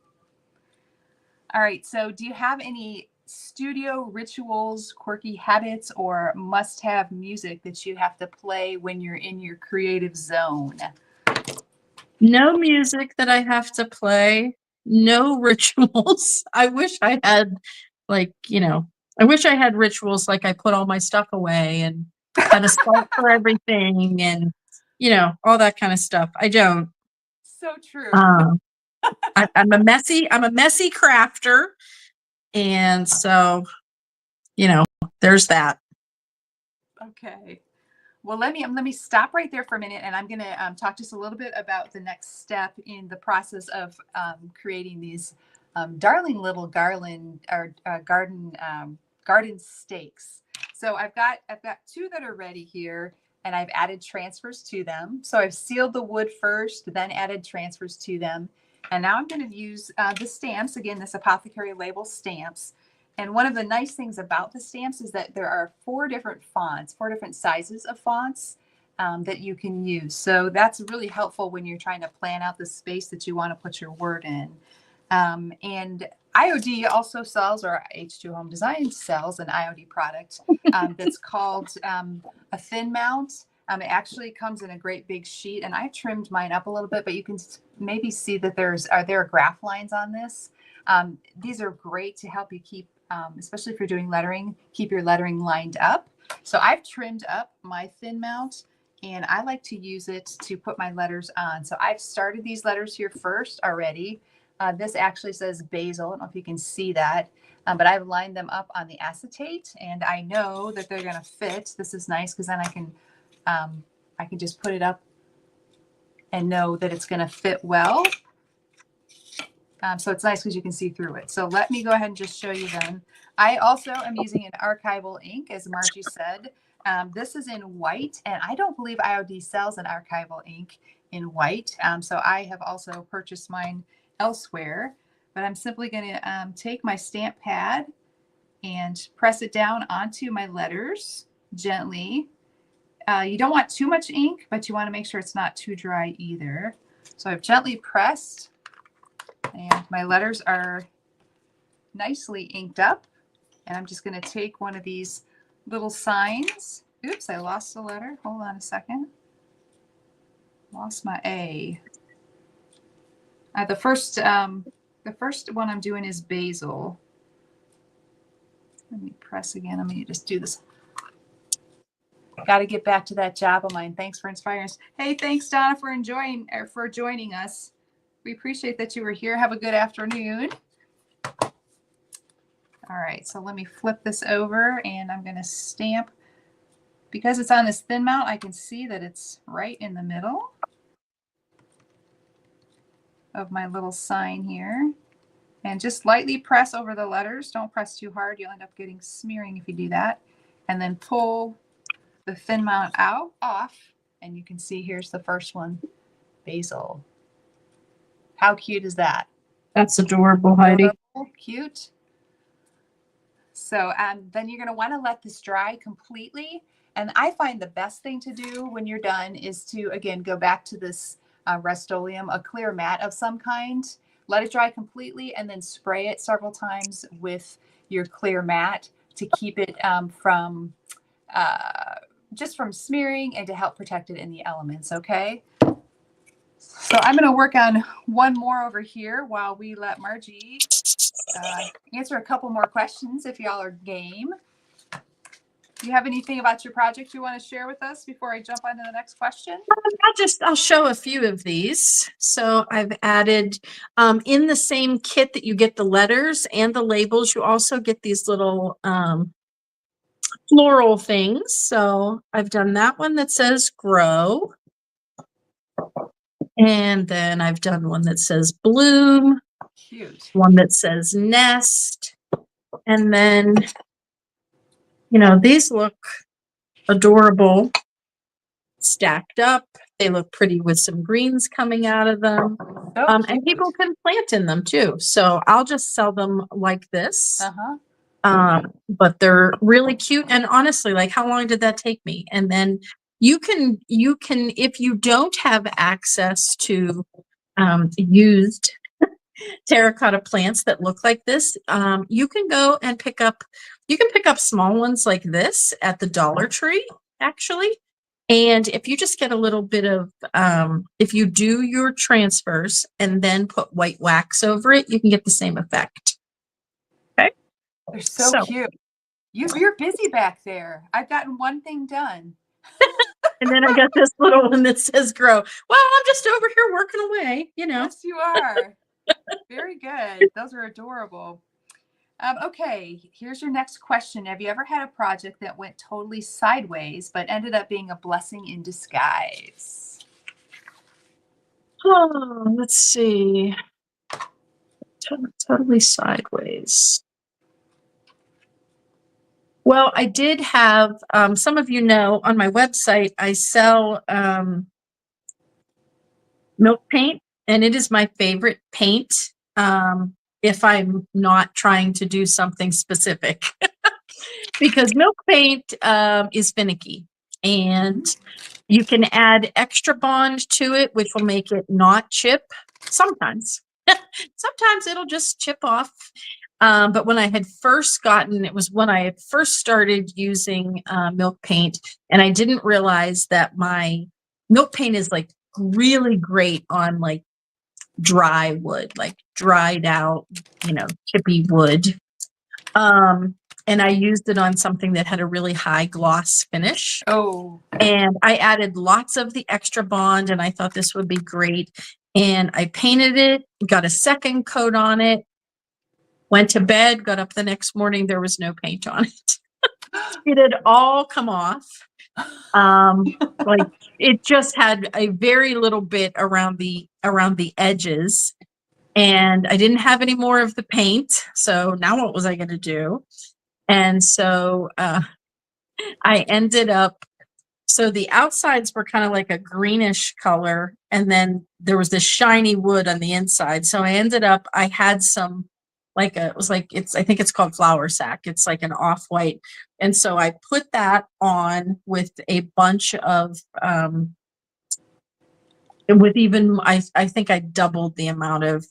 Speaker 2: All right. So, do you have any studio rituals, quirky habits, or must have music that you have to play when you're in your creative zone?
Speaker 1: No music that I have to play, no rituals. I wish I had like, I wish I had rituals like I put all my stuff away and and a salt for everything and, all that kind of stuff. I don't.
Speaker 2: So true.
Speaker 1: Um, I'm a messy crafter. And so, there's that.
Speaker 2: Okay. Well, let me stop right there for a minute, and I'm going to talk just a little bit about the next step in the process of creating these darling little garland or garden stakes. So I've got two that are ready here, and I've added transfers to them. So I've sealed the wood first, then added transfers to them, and now I'm going to use the stamps again. This apothecary label stamps. And one of the nice things about the stamps is that there are four different fonts, four different sizes of fonts that you can use. So that's really helpful when you're trying to plan out the space that you want to put your word in. And IOD also sells, or H2 Home Design sells, an IOD product that's called a thin mount. It actually comes in a great big sheet, and I trimmed mine up a little bit, but you can maybe see that there are graph lines on this. These are great to help you keep, especially if you're doing lettering, keep your lettering lined up. So I've trimmed up my thin mount, and I like to use it to put my letters on. So I've started these letters here first already. This actually says basil. I don't know if you can see that, but I've lined them up on the acetate, and I know that they're going to fit. This is nice because then I can just put it up and know that it's going to fit well. So it's nice because you can see through it. So let me go ahead and just show you then. I also am using an archival ink, as Margie said. This is in white, and I don't believe IOD sells an archival ink in white. So I have also purchased mine elsewhere. But I'm simply going to take my stamp pad and press it down onto my letters gently. You don't want too much ink, but you want to make sure it's not too dry either. So I've gently pressed, and my letters are nicely inked up. And I'm just going to take one of these little signs. Oops, I lost a letter. Hold on a second. Lost my A. The first one I'm doing is basil. Let me press again. Let me just do this. Got to get back to that job of mine. Thanks for inspiring us. Hey, thanks, Donna, for joining us. We appreciate that you were here. Have a good afternoon. All right, so let me flip this over, and I'm going to stamp. Because it's on this thin mount, I can see that it's right in the middle of my little sign here. And just lightly press over the letters. Don't press too hard. You'll end up getting smearing if you do that. And then pull the thin mount off, and you can see here's the first one, basil. How cute is that?
Speaker 1: That's adorable, Heidi.
Speaker 2: Adorable, cute. So then you're going to want to let this dry completely. And I find the best thing to do when you're done is to, again, go back to this Rust-Oleum, a clear mat of some kind. Let it dry completely, and then spray it several times with your clear mat to keep it from just from smearing and to help protect it in the elements, okay? So I'm going to work on one more over here while we let Margie answer a couple more questions if y'all are game. Do you have anything about your project you want to share with us before I jump on to the next question?
Speaker 1: I'll show a few of these. So I've added in the same kit that you get the letters and the labels, you also get these little floral things. So I've done that one that says grow. And then I've done one that says bloom.
Speaker 2: Cute.
Speaker 1: One that says nest. And then, these look adorable stacked up. They look pretty with some greens coming out of them. And people can plant in them too. So I'll just sell them like this. But they're really cute. And honestly, like, how long did that take me? And then you can, if you don't have access to used terracotta plants that look like this, you can go and pick up small ones like this at the Dollar Tree, actually. And if you just get a little bit of, if you do your transfers and then put white wax over it, you can get the same effect. Okay.
Speaker 2: They're so cute. You're busy back there. I've gotten one thing done.
Speaker 1: And then I got this little one that says grow. Well, I'm just over here working away, you know.
Speaker 2: Yes, you are. Very good. Those are adorable. Okay, here's your next question. Have you ever had a project that went totally sideways but ended up being a blessing in disguise?
Speaker 1: Oh, let's see. Totally sideways. Well, I did have, some of you know, on my website, I sell milk paint, and it is my favorite paint if I'm not trying to do something specific. Because milk paint is finicky, and you can add extra bond to it, which will make it not chip sometimes. Sometimes it'll just chip off. But when I had first gotten, it was when I had first started using milk paint, and I didn't realize that my milk paint is like really great on like dry wood, like dried out, you know, chippy wood. And I used it on something that had a really high gloss finish.
Speaker 2: Oh,
Speaker 1: And I added lots of the extra bond, and I thought this would be great. And I painted it, got a second coat on it, went to bed, got up the next morning, there was no paint on it. It had all come off. Like it just had a very little bit around the edges, and I didn't have any more of the paint. So now what was I going to do? And so I ended up, so the outsides were kind of like a greenish color, and then there was this shiny wood on the inside. So I ended up, I had some like it was like, I think it's called flour sack. It's like an off-white. And so I put that on with a bunch of, with even, I think I doubled the amount of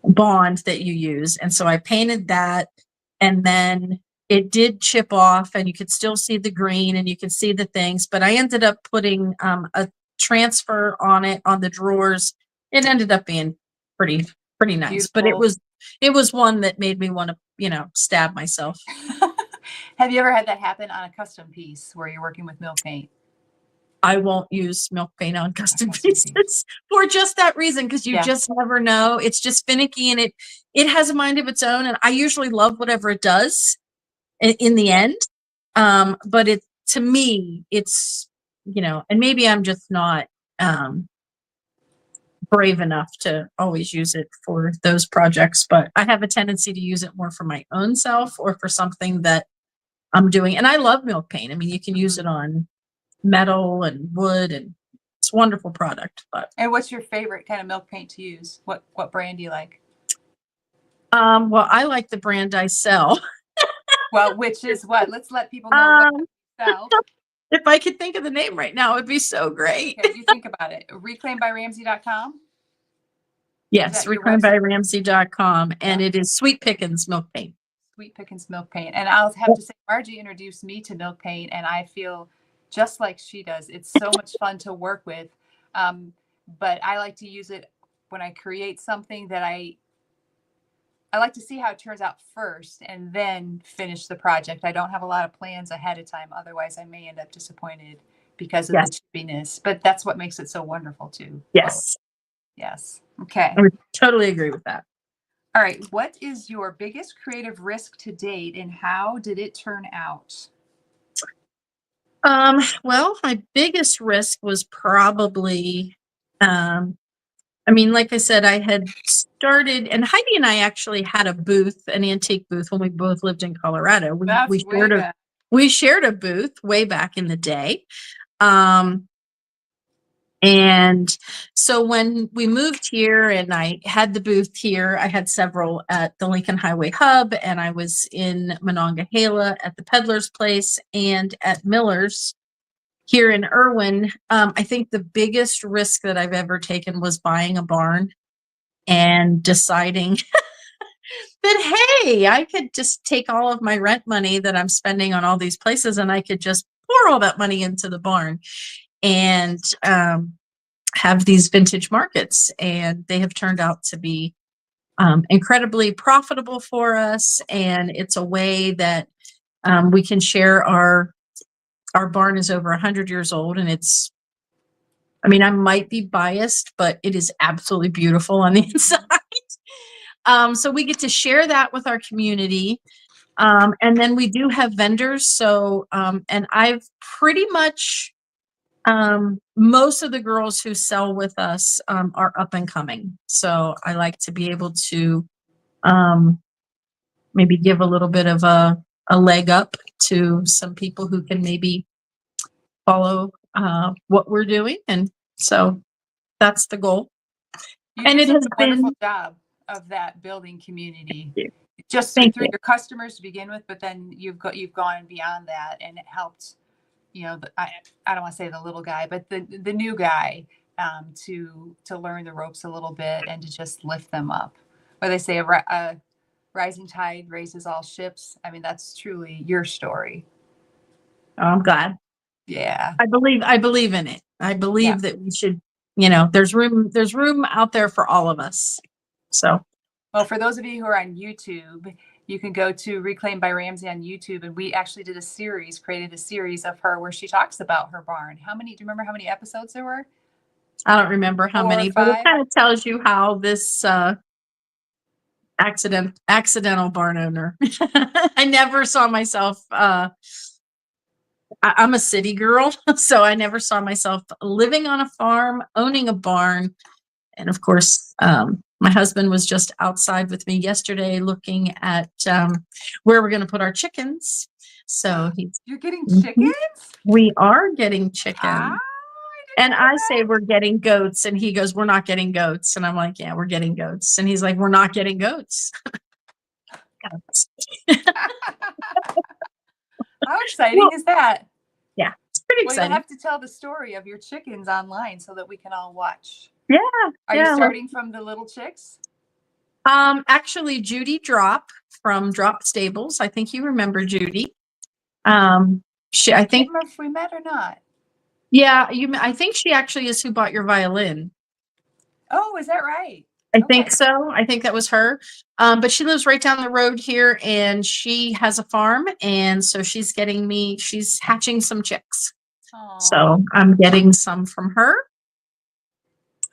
Speaker 1: bond that you use. And so I painted that, and then it did chip off, and you could still see the green and you could see the things, but I ended up putting a transfer on it on the drawers. It ended up being pretty nice.
Speaker 2: Beautiful.
Speaker 1: But it was one that made me want to, you know, stab myself.
Speaker 2: Have you ever had that happen on a custom piece where you're working with milk paint?
Speaker 1: I won't use milk paint on custom pieces for just that reason, because you just never know. It's just finicky, and it has a mind of its own, and I usually love whatever it does in the end. But it, to me, it's, you know, and maybe I'm just not brave enough to always use it for those projects, but I have a tendency to use it more for my own self or for something that I'm doing. And I love milk paint. I mean, you can use it on metal and wood, and it's a wonderful product. But
Speaker 2: And what's your favorite kind of milk paint to use? What brand do you like?
Speaker 1: well, I like the brand I sell.
Speaker 2: Well, which is what? Let's let people know what you sell.
Speaker 1: If I could think of the name right now, it'd be so great.
Speaker 2: Okay, you think about it. Reclaimbyramsey.com?
Speaker 1: Yes, reclaimbyramsey.com, and it is Sweet Pickins milk paint.
Speaker 2: Sweet Pickins milk paint. And I'll have to say, Margie introduced me to milk paint, and I feel just like she does. It's so much fun to work with. But I like to use it when I create something that I like to see how it turns out first and then finish the project. I don't have a lot of plans ahead of time. Otherwise, I may end up disappointed because of the chippiness. But that's what makes it so wonderful, too.
Speaker 1: Yes.
Speaker 2: Yes. Okay.
Speaker 1: I would totally agree with that.
Speaker 2: All right. What is your biggest creative risk to date, and how did it turn out?
Speaker 1: Well, my biggest risk was probably, I mean, like I said, I had started, and Heidi and I actually had a booth, an antique booth, when we both lived in Colorado. We shared a booth way back in the day. And so when we moved here and I had the booth here, I had several at the Lincoln Highway Hub, and I was in Monongahela at the Peddler's Place and at Miller's here in Irwin. I think the biggest risk that I've ever taken was buying a barn and deciding that, hey, I could just take all of my rent money that I'm spending on all these places, and I could just pour all that money into the barn and have these vintage markets. And they have turned out to be incredibly profitable for us, and it's a way that we can share our barn is over 100 years old, and it's, I mean, I might be biased, but it is absolutely beautiful on the inside. So we get to share that with our community. And then we do have vendors. So, and I've pretty much, most of the girls who sell with us are up and coming. So I like to be able to maybe give a little bit of a leg up to some people who can maybe follow what we're doing. And so that's the goal.
Speaker 2: You
Speaker 1: And
Speaker 2: do
Speaker 1: it
Speaker 2: such
Speaker 1: has
Speaker 2: a wonderful
Speaker 1: been,
Speaker 2: job of that building community,
Speaker 1: thank you.
Speaker 2: just through,
Speaker 1: Thank
Speaker 2: through
Speaker 1: you.
Speaker 2: your customers to begin with, but then you've gone beyond that, and it helped, I don't want to say the little guy, but the new guy, to learn the ropes a little bit and to just lift them up. Or they say a rising tide raises all ships. I mean, that's truly your story.
Speaker 1: Oh, I'm glad.
Speaker 2: Yeah.
Speaker 1: I believe in it. I
Speaker 2: Yeah.
Speaker 1: believe that we should, there's room out there for all of us. So
Speaker 2: Well, for those of you who are on YouTube, you can go to Reclaim by Ramsey on YouTube. And we actually created a series of her where she talks about her barn. Do you remember how many episodes there were?
Speaker 1: I don't remember how
Speaker 2: 4 or
Speaker 1: many, but it
Speaker 2: 5?
Speaker 1: kind of tells you how this accidental barn owner. I never saw myself I'm a city girl, so I never saw myself living on a farm, owning a barn. And of course, my husband was just outside with me yesterday looking at where we're going to put our chickens. So he's,
Speaker 2: You're getting
Speaker 1: Mhm.
Speaker 2: chickens?
Speaker 1: We are getting
Speaker 2: Ah,
Speaker 1: chickens.
Speaker 2: I didn't
Speaker 1: And
Speaker 2: know
Speaker 1: I say we're getting goats, and he goes, "We're not getting goats." And I'm like, "Yeah, we're getting goats." And he's like, "We're not getting goats." Goats.
Speaker 2: that. How exciting
Speaker 1: Well,
Speaker 2: is that?
Speaker 1: yeah, it's pretty
Speaker 2: Well, you'll
Speaker 1: exciting.
Speaker 2: have to tell the story of your chickens online so that we can all watch.
Speaker 1: Yeah,
Speaker 2: Are you
Speaker 1: yeah.
Speaker 2: starting from the little chicks?
Speaker 1: Actually, Judy Drop from Drop Stables. I think you remember Judy. I
Speaker 2: I can't
Speaker 1: think,
Speaker 2: remember if we met or not.
Speaker 1: yeah, I think she actually is who bought your violin.
Speaker 2: Oh, is that right?
Speaker 1: I think
Speaker 2: Okay.
Speaker 1: so. I think that was her. But she lives right down the road here, and she has a farm, and so she's hatching some chicks.
Speaker 2: Oh,
Speaker 1: So I'm getting some from her.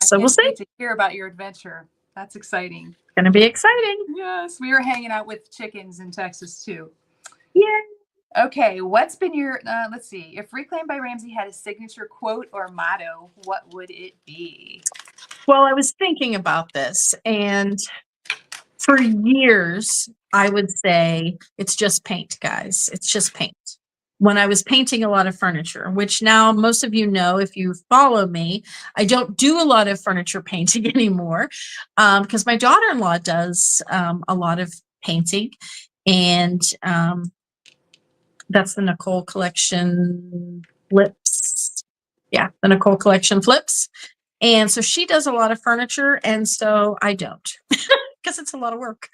Speaker 2: I
Speaker 1: So we'll
Speaker 2: can't
Speaker 1: see.
Speaker 2: wait
Speaker 1: It's
Speaker 2: to hear about your adventure. That's exciting.
Speaker 1: gonna be exciting.
Speaker 2: Yes, we were hanging out with chickens in Texas too.
Speaker 1: Yeah.
Speaker 2: Okay, what's been your, let's see, if Reclaim by Ramsey had a signature quote or motto, what would it be?
Speaker 1: Well, I was thinking about this, and for years, I would say it's just paint, guys. It's just paint. When I was painting a lot of furniture, which now most of you know if you follow me, I don't do a lot of furniture painting anymore because my daughter in law does a lot of painting. And that's the Nicole Collection Flips. Yeah, the Nicole Collection Flips. And so she does a lot of furniture, and so I don't because it's a lot of work.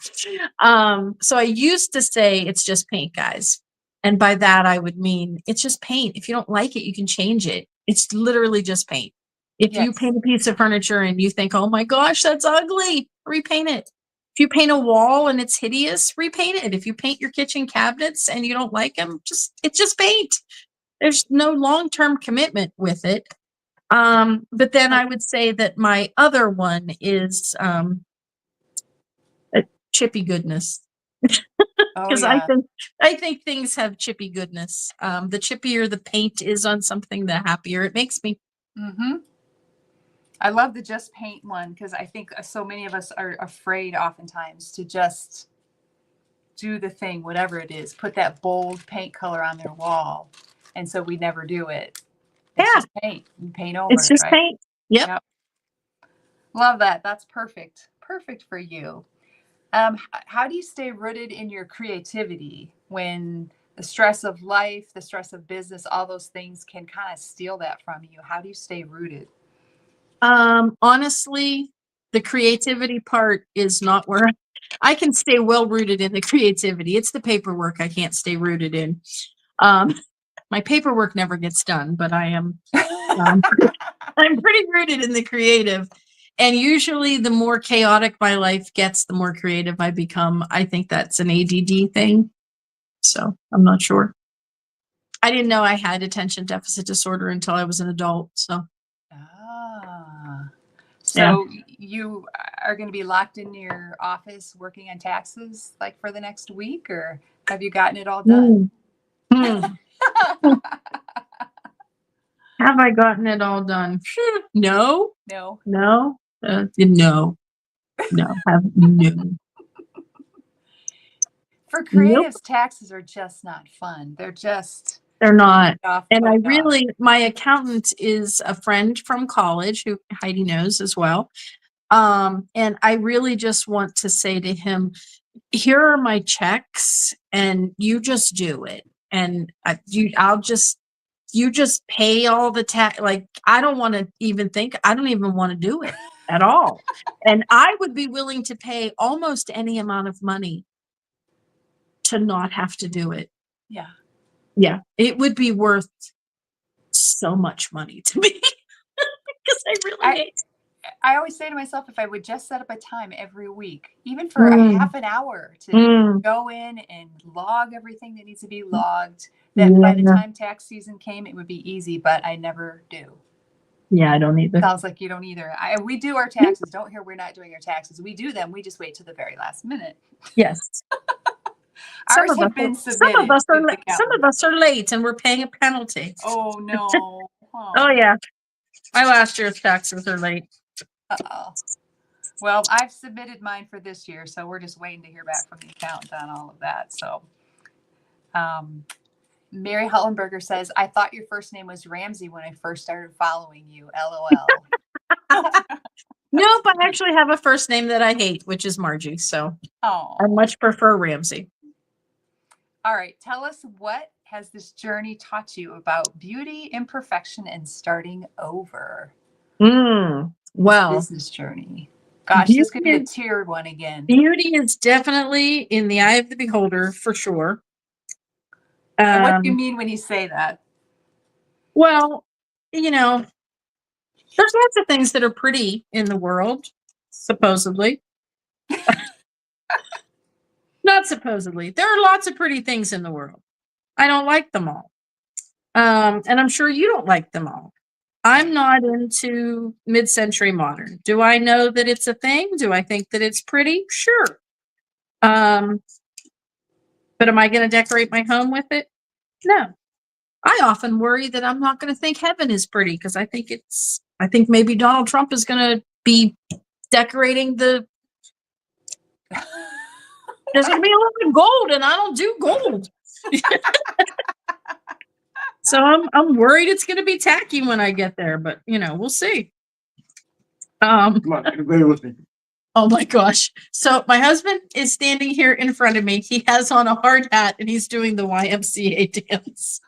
Speaker 1: So I used to say it's just paint, guys. And by that, I would mean it's just paint. If you don't like it, you can change it. It's literally just paint. If you
Speaker 2: Yes.
Speaker 1: paint a piece of furniture and you think, oh my gosh, that's ugly, repaint it. If you paint a wall and it's hideous, repaint it. If you paint your kitchen cabinets and you don't like them, it's just paint. There's no long-term commitment with it. But then I would say that my other one is chippy goodness.
Speaker 2: Oh,
Speaker 1: Because
Speaker 2: yeah.
Speaker 1: I think things have chippy goodness. The chippier the paint is on something, the happier it makes me.
Speaker 2: Mm-hmm. I love the just paint one because I think so many of us are afraid oftentimes to just do the thing, whatever it is, put that bold paint color on their wall. And so we never do it. It's
Speaker 1: Yeah,
Speaker 2: just paint. You paint over
Speaker 1: it's
Speaker 2: it,
Speaker 1: just
Speaker 2: right?
Speaker 1: paint. Yep.
Speaker 2: Yep. Love that. That's perfect. Perfect for you. How do you stay rooted in your creativity when the stress of life, the stress of business, all those things can kind of steal that from you? How do you stay rooted?
Speaker 1: Honestly, the creativity part is not where I can stay well rooted in the creativity. It's the paperwork I can't stay rooted in. Um, my paperwork never gets done, but I am um, I'm pretty rooted in the creative. And usually the more chaotic my life gets, the more creative I become. I think that's an ADD thing. So I'm not sure. I didn't know I had attention deficit disorder until I was an adult. So
Speaker 2: Ah.
Speaker 1: yeah.
Speaker 2: So you are going to be locked in your office working on taxes like for the next week, or have you gotten it all done?
Speaker 1: Mm. Hmm. Have I gotten it all done? No,
Speaker 2: No.
Speaker 1: no, no, no, have no,
Speaker 2: For
Speaker 1: nope.
Speaker 2: creatives, taxes are just not fun. They're just
Speaker 1: They're not. And
Speaker 2: put
Speaker 1: I
Speaker 2: it off.
Speaker 1: really, my accountant is a friend from college who Heidi knows as well. And I really just want to say to him, here are my checks and you just do it. And you just pay all the tax. Like, I don't want to even think, I don't even want to do it at all. And I would be willing to pay almost any amount of money to not have to do it.
Speaker 2: Yeah.
Speaker 1: Yeah. It would be worth so much money to me because I really
Speaker 2: I,
Speaker 1: hate.
Speaker 2: I always say to myself, if I would just set up a time every week, even for a
Speaker 1: Mm,
Speaker 2: half an hour to
Speaker 1: mm,
Speaker 2: go in and log everything that needs to be logged, that by the
Speaker 1: yeah.
Speaker 2: time tax season came, it would be easy, but I never do.
Speaker 1: Yeah, I don't either.
Speaker 2: Sounds like you don't either. We do our taxes. Don't hear we're not doing our taxes. We do them. We just wait till the very last minute.
Speaker 1: Yes.
Speaker 2: Ours have been submitted to the
Speaker 1: Some
Speaker 2: accountant.
Speaker 1: of us are late and we're paying a penalty.
Speaker 2: Oh no.
Speaker 1: Oh
Speaker 2: Oh.
Speaker 1: yeah. My last year's taxes are late.
Speaker 2: Uh-oh. Well, I've submitted mine for this year, so we're just waiting to hear back from the accountant on all of that. So, um, Mary Hullenberger says, "I thought your first name was Ramsey when I first started following you." LOL.
Speaker 1: Nope, I actually have a first name that I hate, which is Margie. So I
Speaker 2: Oh.
Speaker 1: much prefer Ramsey.
Speaker 2: All right. Tell us, what has this journey taught you about beauty, imperfection, and starting over? This
Speaker 1: Well,
Speaker 2: business journey. Gosh,
Speaker 1: beauty
Speaker 2: this could be a
Speaker 1: is,
Speaker 2: tiered one again.
Speaker 1: beauty is definitely in the eye of the beholder for sure.
Speaker 2: And what do you
Speaker 1: Um,
Speaker 2: mean when you say that?
Speaker 1: well, you know, there's lots of things that are pretty in the world, supposedly. Not supposedly. There are lots of pretty things in the world. I don't like them all. And I'm sure you don't like them all. I'm not into mid-century modern. Do I know that it's a thing? Do I think that it's pretty? Sure. Um, but am I going to decorate my home with it? No. I often worry that I'm not going to think heaven is pretty because I think maybe Donald Trump is going to be decorating there's going to be a lot of gold and I don't do gold. So I'm worried it's going to be tacky when I get there, but we'll see. Come on, everybody with me. Oh my gosh. So my husband is standing here in front of me. He has on a hard hat and he's doing the YMCA dance.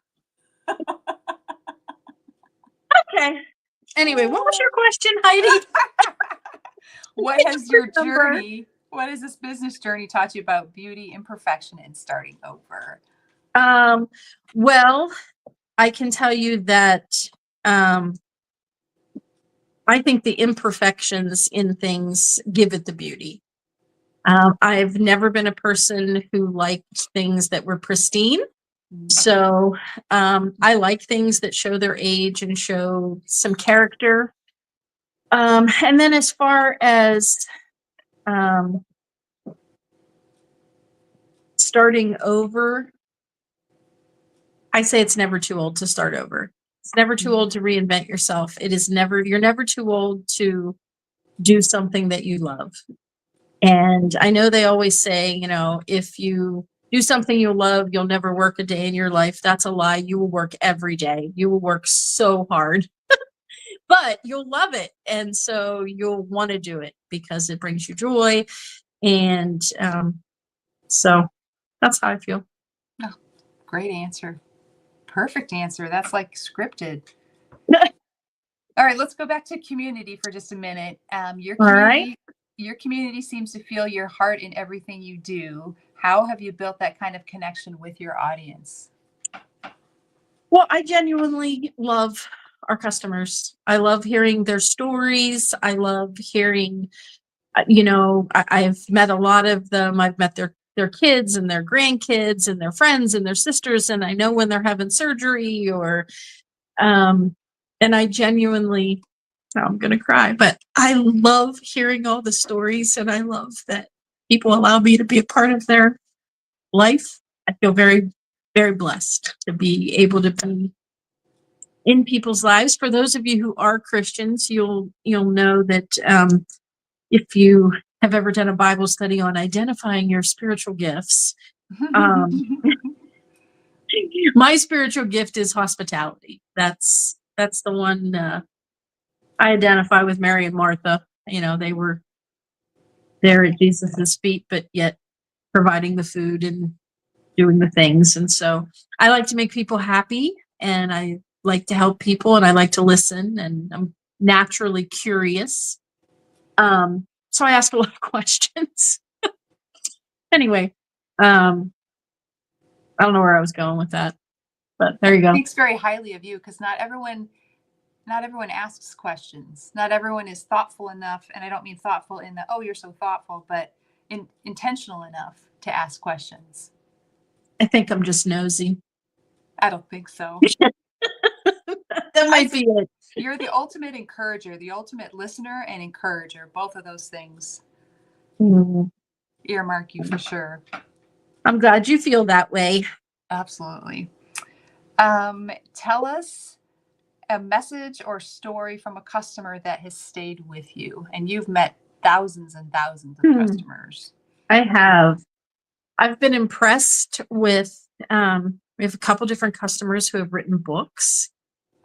Speaker 1: Okay. Anyway, what was your question, Heidi?
Speaker 2: What has your journey, what has this business journey taught you about beauty, imperfection, and starting over?
Speaker 1: Well, I can tell you that um, I think the imperfections in things give it the beauty. I've never been a person who liked things that were pristine. So I like things that show their age and show some character. And then as far as um, starting over, I say it's never too old to start over. It's never too old to reinvent yourself. You're never too old to do something that you love. And I know they always say, if you do something you love, you'll never work a day in your life. That's a lie. You will work every day. You will work so hard, but you'll love it. And so you'll want to do it because it brings you joy. And so that's how I feel.
Speaker 2: Oh, great answer. Perfect answer. That's like scripted. All right, let's go back to community for just a minute.
Speaker 1: All right.
Speaker 2: Your community seems to feel your heart in everything you do. How have you built that kind of connection with your audience?
Speaker 1: Well, I genuinely love our customers. I love hearing their stories. I love hearing, I've met a lot of them. I've met their kids and their grandkids and their friends and their sisters, and I know when they're having surgery or, um, and I genuinely, oh, I'm gonna cry, but I love hearing all the stories, and I love that people allow me to be a part of their life. I feel very, very blessed to be able to be in people's lives. For those of you who are Christians, you'll know that if you have ever done a Bible study on identifying your spiritual gifts, um, my spiritual gift is hospitality. That's the one I identify with Mary and Martha. They were there at Jesus's feet, but yet providing the food and doing the things. And so I like to make people happy, and I like to help people, and I like to listen, and I'm naturally curious. So I ask a lot of questions. Anyway, I don't know where I was going with that, but there you go.
Speaker 2: Speaks very highly of you, because not everyone asks questions. Not everyone is thoughtful enough, and I don't mean thoughtful in the, oh, you're so thoughtful, but intentional enough to ask questions.
Speaker 1: I think I'm just nosy.
Speaker 2: I don't think so.
Speaker 1: That might be it.
Speaker 2: You're the ultimate encourager, the ultimate listener and encourager. Both of those things earmark you for sure.
Speaker 1: I'm glad you feel that way.
Speaker 2: Absolutely. Tell us a message or story from a customer that has stayed with you, and you've met thousands and thousands of customers.
Speaker 1: I have. I've been impressed with, we have a couple different customers who have written books.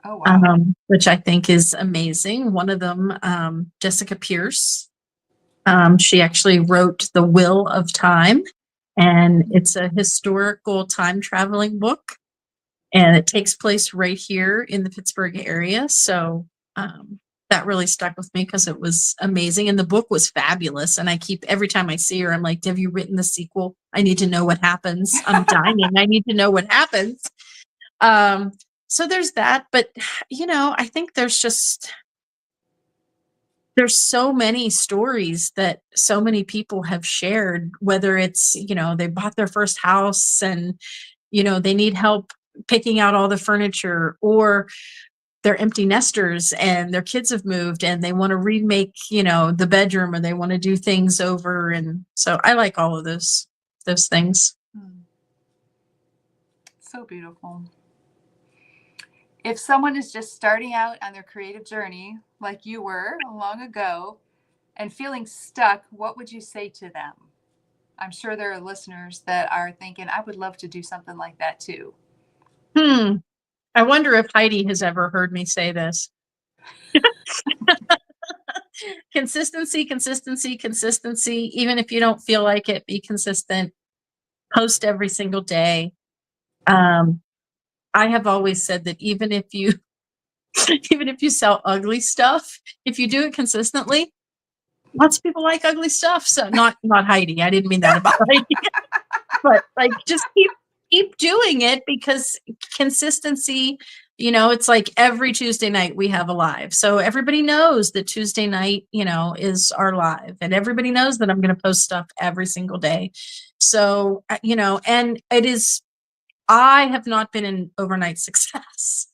Speaker 2: Oh, wow.
Speaker 1: Which I think is amazing. One of them, Jessica Pierce, she actually wrote The Wheel of Time, and it's a historical time traveling book, and it takes place right here in the Pittsburgh area. So that really stuck with me because it was amazing, and the book was fabulous. And every time I see her, I'm like, have you written the sequel? I need to know what happens. I'm dying. I need to know what happens. So there's that, but I think there's so many stories that so many people have shared, whether it's, they bought their first house and, they need help picking out all the furniture, or they're empty nesters and their kids have moved and they want to remake, the bedroom, or they want to do things over. And so I like all of those things.
Speaker 2: So beautiful. If someone is just starting out on their creative journey, like you were long ago, and feeling stuck, what would you say to them? I'm sure there are listeners that are thinking, I would love to do something like that too.
Speaker 1: I wonder if Heidi has ever heard me say this. Consistency, consistency, consistency. Even if you don't feel like it, be consistent. Post every single day. I have always said that even if you sell ugly stuff, if you do it consistently, lots of people like ugly stuff. So not Heidi. I didn't mean that about Heidi. But just keep doing it, because consistency, it's like every Tuesday night we have a live. So everybody knows that Tuesday night, is our live, and everybody knows that I'm going to post stuff every single day. So, and I have not been an overnight success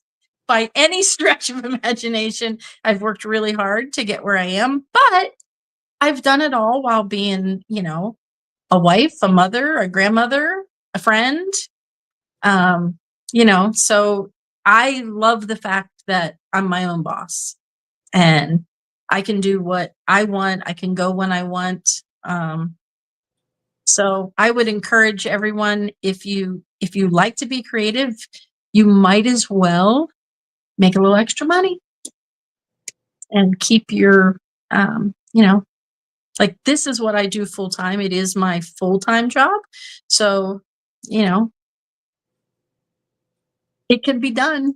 Speaker 1: by any stretch of imagination. I've worked really hard to get where I am, but I've done it all while being, a wife, a mother, a grandmother, a friend. So I love the fact that I'm my own boss, and I can do what I want. I can go when I want. So I would encourage everyone, if you like to be creative, you might as well make a little extra money and keep your, this is what I do full time. It is my full-time job. So, it can be done.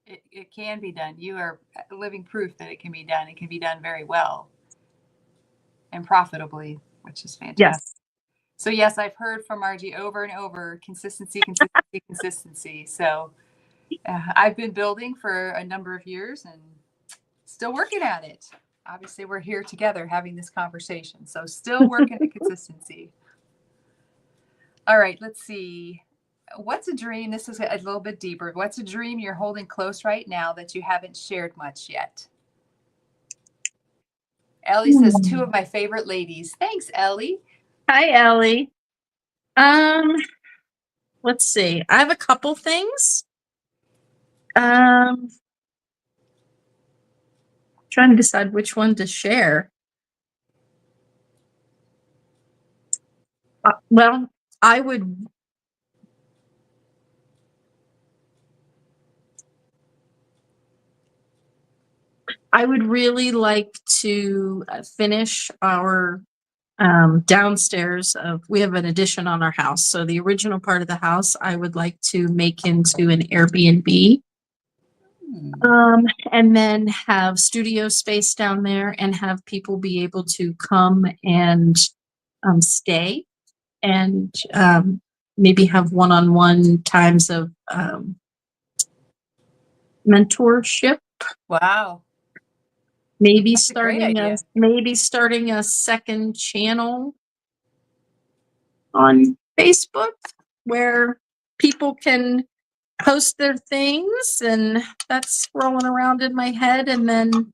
Speaker 2: It can be done. You are living proof that it can be done. It can be done very well and profitably, which is fantastic.
Speaker 1: Yes.
Speaker 2: So yes, I've heard from Margie over and over, consistency, consistency, consistency. So I've been building for a number of years and still working at it. Obviously, we're here together having this conversation. So, still working at consistency. All right, let's see. What's a dream? This is a little bit deeper. What's a dream you're holding close right now that you haven't shared much yet? Ellie says, two of my favorite ladies. Thanks, Ellie.
Speaker 1: Hi, Ellie. Um, let's see. I have a couple things. Trying to decide which one to share. Well, I would really like to finish our downstairs we have an addition on our house. So the original part of the house, I would like to make into an Airbnb. And then have studio space down there and have people be able to come and stay and maybe have one-on-one times of mentorship.
Speaker 2: Wow.
Speaker 1: Maybe
Speaker 2: That's
Speaker 1: starting a second channel on Facebook where people can post their things, and that's rolling around in my head. And then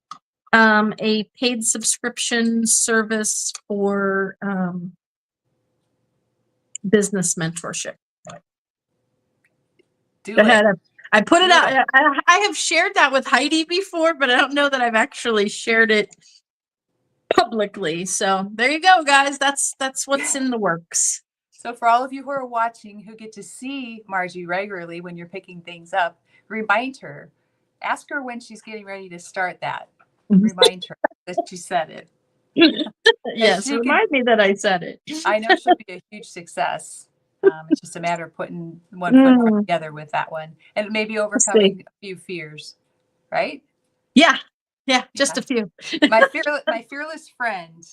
Speaker 1: a paid subscription service for business mentorship. Go ahead. I put it out. I have shared that with Heidi before, but I don't know that I've actually shared it publicly. So there you go, guys. That's what's in the works.
Speaker 2: So for all of you who are watching, who get to see Margie regularly when you're picking things up, remind her, ask her when she's getting ready to start that. Remind her that she said it.
Speaker 1: Yes, remind me that I said it.
Speaker 2: I know she'll be a huge success. It's just a matter of putting one foot together with that one, and maybe overcoming a few fears, right?
Speaker 1: Yeah, just a few.
Speaker 2: My fearless friend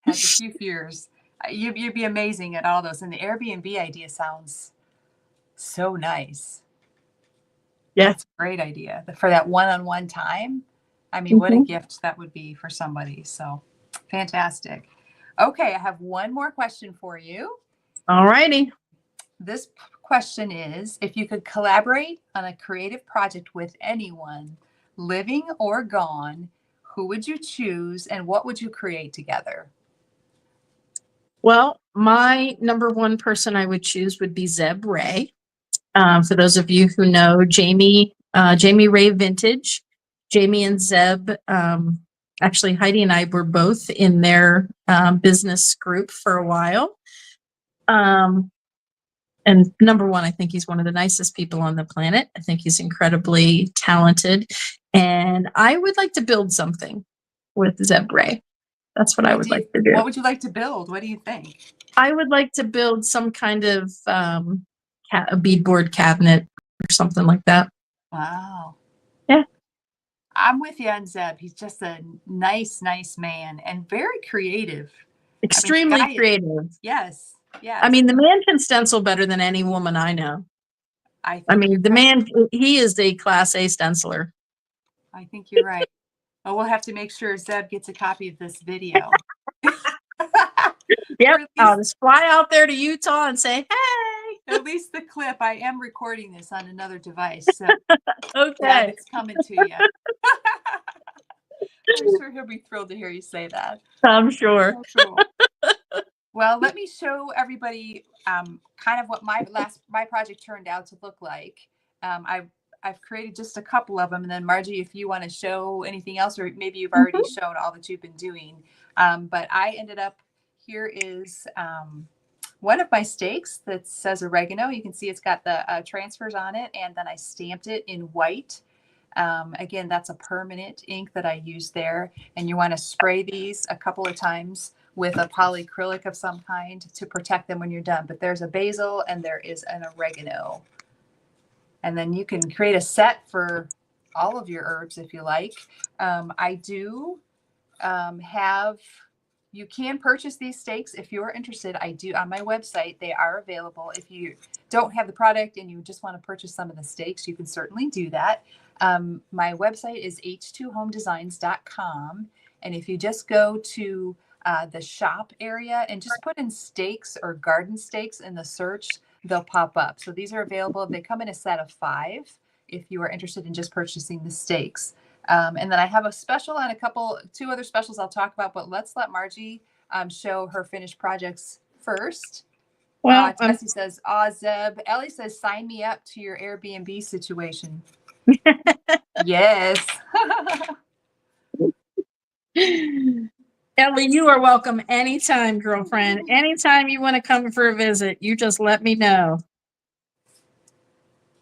Speaker 2: has a few fears. You'd be amazing at all those, and the Airbnb idea sounds so nice.
Speaker 1: Yeah,
Speaker 2: that's a great idea for that one-on-one time. I mean, what a gift that would be for somebody. So fantastic. Okay, I have one more question for you.
Speaker 1: All righty.
Speaker 2: This question is, if you could collaborate on a creative project with anyone, living or gone, who would you choose and what would you create together?
Speaker 1: Well, my number one person I would choose would be Zeb Ray. For those of you who know Jamie Ray Vintage, Jamie and Zeb, actually Heidi and I were both in their business group for a while. And number one, I think he's one of the nicest people on the planet. I think he's incredibly talented. And I would like to build something with Zeb Ray. That's what I would like to do.
Speaker 2: What would you like to build? What do you think?
Speaker 1: I would like to build some kind of a beadboard cabinet or something like that.
Speaker 2: Wow.
Speaker 1: Yeah.
Speaker 2: I'm with you on Zeb. He's just a nice man and very creative.
Speaker 1: Extremely creative.
Speaker 2: Yes. Yeah.
Speaker 1: I mean, the man can stencil better than any woman I know. I mean, the man, he is a class A stenciler.
Speaker 2: I think you're right. Well, we'll have to make sure Zeb gets a copy of this video.
Speaker 1: Yep. I'll just fly out there to Utah and say, hey.
Speaker 2: At least the clip. I am recording this on another device. So
Speaker 1: okay.
Speaker 2: Zeb, it's coming to you. I'm sure he'll be thrilled to hear you say that.
Speaker 1: I'm sure.
Speaker 2: Oh, cool. Well, let me show everybody kind of what my project turned out to look like. I've created just a couple of them, and then Margie, if you want to show anything else, or maybe you've already shown all that you've been doing. But I ended up, here is one of my stakes that says oregano. You can see it's got the transfers on it, and then I stamped it in white. Again, that's a permanent ink that I use there, and you want to spray these a couple of times with a polyacrylic of some kind to protect them when you're done. But there's a basil and there is an oregano. And then you can create a set for all of your herbs if you like. I do have you can purchase these stakes if you're interested. I do on my website. They are available. If you don't have the product and you just want to purchase some of the stakes, you can certainly do that. My website is h2homedesigns.com. And if you just go to the shop area and just put in stakes or garden stakes in the search, they'll pop up. So these are available. They come in a set of 5 if you are interested in just purchasing the stakes. And then I have a special on two other specials I'll talk about, but let's let Margie show her finished projects first.
Speaker 1: Well,
Speaker 2: Tessie says, Zeb. Ellie says, sign me up to your Airbnb situation. Yes.
Speaker 1: Ellie, you are welcome anytime, girlfriend. Anytime you want to come for a visit, you just let me know.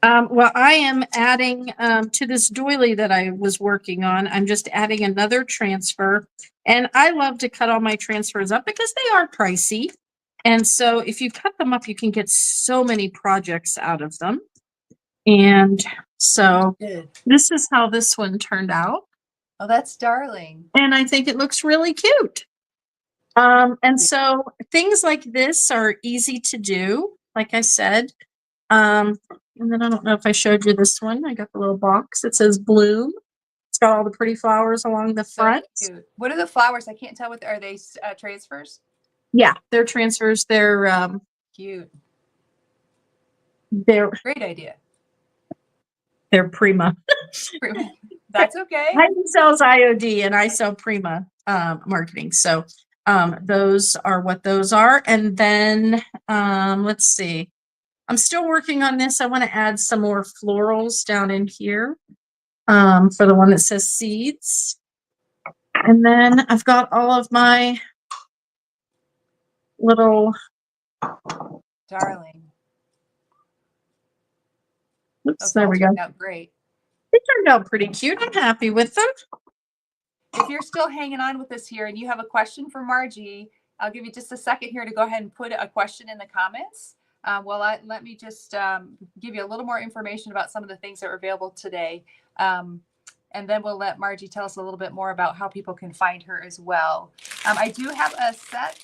Speaker 1: Well, I am adding to this doily that I was working on. I'm just adding another transfer. And I love to cut all my transfers up because they are pricey. And so if you cut them up, you can get so many projects out of them. And so this is how this one turned out.
Speaker 2: Oh, that's darling.
Speaker 1: And I think it looks really cute. And so things like this are easy to do, like I said. And then I don't know if I showed you this one. I got the little box. It says bloom. It's got all the pretty flowers along the front.
Speaker 2: So cute. What are the flowers? I can't tell what are they transfers?
Speaker 1: Yeah, they're transfers. They're
Speaker 2: cute.
Speaker 1: They're
Speaker 2: great idea.
Speaker 1: They're Prima.
Speaker 2: That's okay.
Speaker 1: Heidi sells IOD and I sell Prima marketing. So those are what those are. And then let's see. I'm still working on this. I want to add some more florals down in here for the one that says seeds. And then I've got all of my little
Speaker 2: darling.
Speaker 1: Oops, there we go.
Speaker 2: Turned out great.
Speaker 1: They turned out pretty cute. I'm happy with them.
Speaker 2: If you're still hanging on with us here and you have a question for Margie, I'll give you just a second here to go ahead and put a question in the comments. Let me just give you a little more information about some of the things that are available today. And then we'll let Margie tell us a little bit more about how people can find her as well. I do have a set.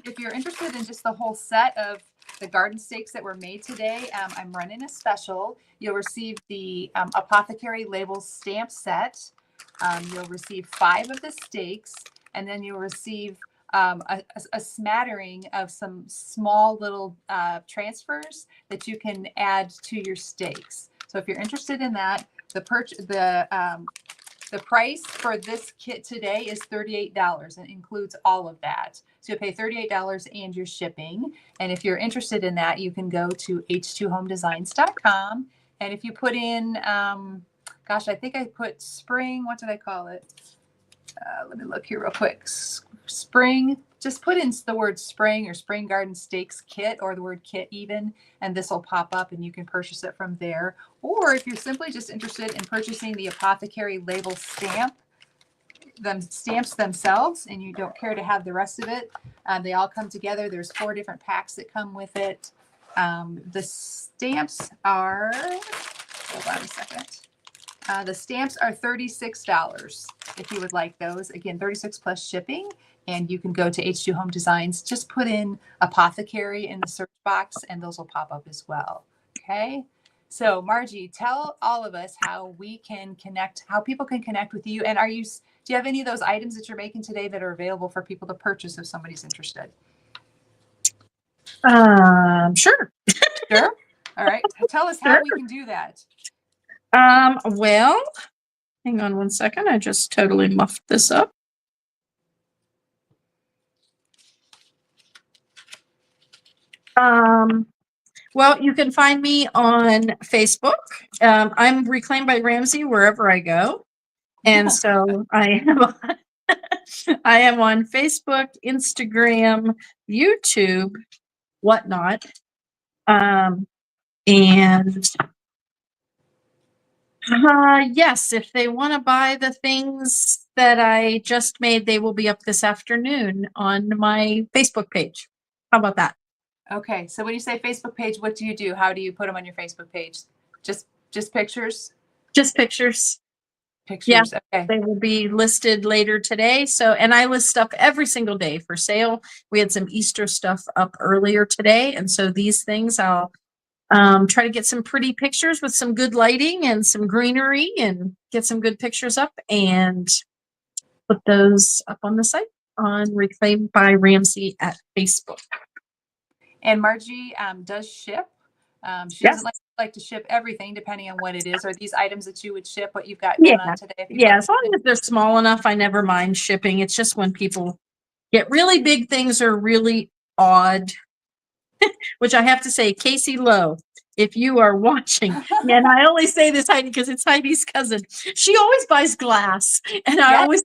Speaker 2: If you're interested in just the whole set of the garden stakes that were made today, I'm running a special. You'll receive the apothecary label stamp set. You'll receive 5 of the stakes, and then you'll receive a smattering of some small little transfers that you can add to your stakes. So if you're interested in that, the price for this kit today is $38 and includes all of that. So you pay $38 and your shipping. And if you're interested in that, you can go to h2homedesigns.com. And if you put in, gosh, I think I put spring, what did I call it? Let me look here real quick. Spring, just put in the word spring or spring garden stakes kit or the word kit even, and this will pop up and you can purchase it from there. Or if you're simply just interested in purchasing the apothecary label stamps themselves and you don't care to have the rest of it, they all come together. There's 4 different packs that come with it. The stamps are, hold on a second. The stamps are $36 if you would like those. Again, $36 plus shipping. And you can go to H2 Home Designs. Just put in apothecary in the search box and those will pop up as well. Okay. So Margie, tell all of us how we can connect, how people can connect with you. And do you have any of those items that you're making today that are available for people to purchase if somebody's interested?
Speaker 1: Sure.
Speaker 2: Sure. All right. Tell us how we can do that.
Speaker 1: Well, hang on one second. I just totally muffed this up. Well, you can find me on Facebook. I'm Reclaimed by Ramsey wherever I go. And so I am on Facebook, Instagram, YouTube, whatnot. And yes, if they want to buy the things that I just made, they will be up this afternoon on my Facebook page. How about that?
Speaker 2: Okay. So when you say Facebook page, what do you do? How do you put them on your Facebook page? Just pictures?
Speaker 1: Just pictures.
Speaker 2: Pictures. Yeah. Okay.
Speaker 1: they will be listed later today. So, and I list stuff every single day for sale. We had some Easter stuff up earlier today. And so these things I'll try to get some pretty pictures with some good lighting and some greenery and get some good pictures up and put those up on the site on Reclaimed by Ramsey at Facebook.
Speaker 2: And Margie does ship. She
Speaker 1: Yes.
Speaker 2: doesn't like to ship everything, depending on what it is. Are these items that you would ship? What you've got
Speaker 1: Yeah.
Speaker 2: going on today? If you
Speaker 1: Yeah. As long as they're small enough, I never mind shipping. It's just when people get really big things or really odd, which I have to say, Casey Lowe, if you are watching, and I only say this Heidi because it's Heidi's cousin, she always buys glass, and
Speaker 2: Yes.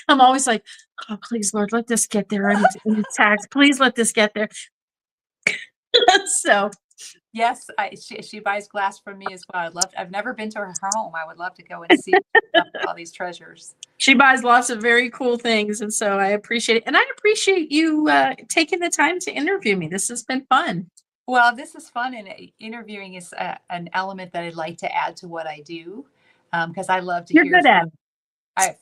Speaker 1: I'm always like, oh please Lord, let this get there in tax. Please let this get there. So
Speaker 2: Yes, she buys glass from me as well. I've never been to her home. I would love to go and see all these treasures.
Speaker 1: she buys lots of very cool things, and so I appreciate it. And I appreciate you taking the time to interview me. This has been fun.
Speaker 2: Well, this is fun, and interviewing is an element that I'd like to add to what I do, because I love to
Speaker 1: You're
Speaker 2: hear
Speaker 1: good at it.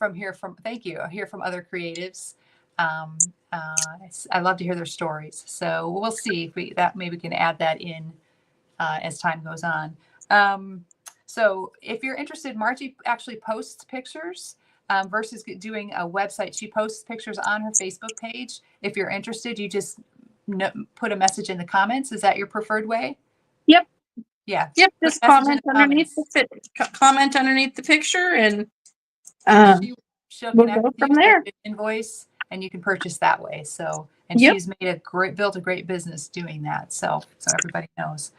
Speaker 2: thank you. I hear from other creatives. I love to hear their stories. So we'll see if maybe we can add that in as time goes on. So if you're interested, Margie actually posts pictures versus doing a website. She posts pictures on her Facebook page. If you're interested, you just put a message in the comments. Is that your preferred way?
Speaker 1: Yep.
Speaker 2: Yeah.
Speaker 1: Yep.
Speaker 2: Put
Speaker 1: Just
Speaker 2: a message in the
Speaker 1: comment underneath the picture, and
Speaker 2: she'll
Speaker 1: we'll
Speaker 2: connect
Speaker 1: go
Speaker 2: with you,
Speaker 1: from
Speaker 2: send
Speaker 1: there.
Speaker 2: you an invoice, and you can purchase that way. So, and
Speaker 1: Yep.
Speaker 2: she's built a great business doing that. So everybody knows.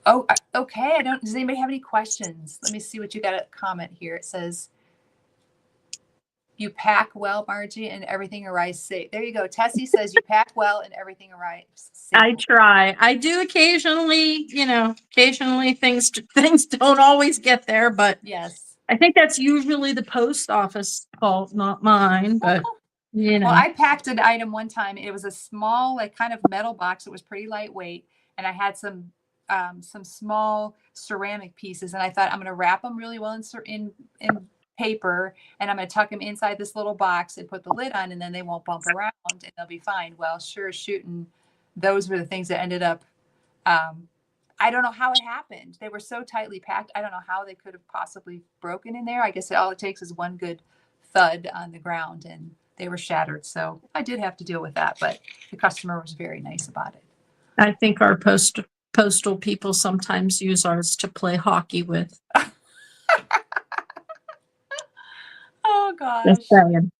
Speaker 2: Oh, okay. Does anybody have any questions? Let me see what you got a comment here. It says, you pack well, Margie, and everything arrives safe. There you go. Tessie says you pack well and everything arrives safe.
Speaker 1: I try. I do occasionally, occasionally things don't always get there, but
Speaker 2: yes,
Speaker 1: I think that's usually the post office fault, not mine, but
Speaker 2: Well, I packed an item one time. It was a small, like kind of metal box. It was pretty lightweight, and I had some small ceramic pieces, and I thought I'm going to wrap them really well in paper, and I'm going to tuck them inside this little box and put the lid on, and then they won't bump around, and they'll be fine. Well, sure as shooting, those were the things that ended up. I don't know how it happened. They were so tightly packed. I don't know how they could have possibly broken in there. I guess all it takes is one good thud on the ground, and they were shattered. So I did have to deal with that, but the customer was very nice about it.
Speaker 1: I think our postal people sometimes use ours to play hockey with.
Speaker 2: Oh gosh.
Speaker 1: Just saying.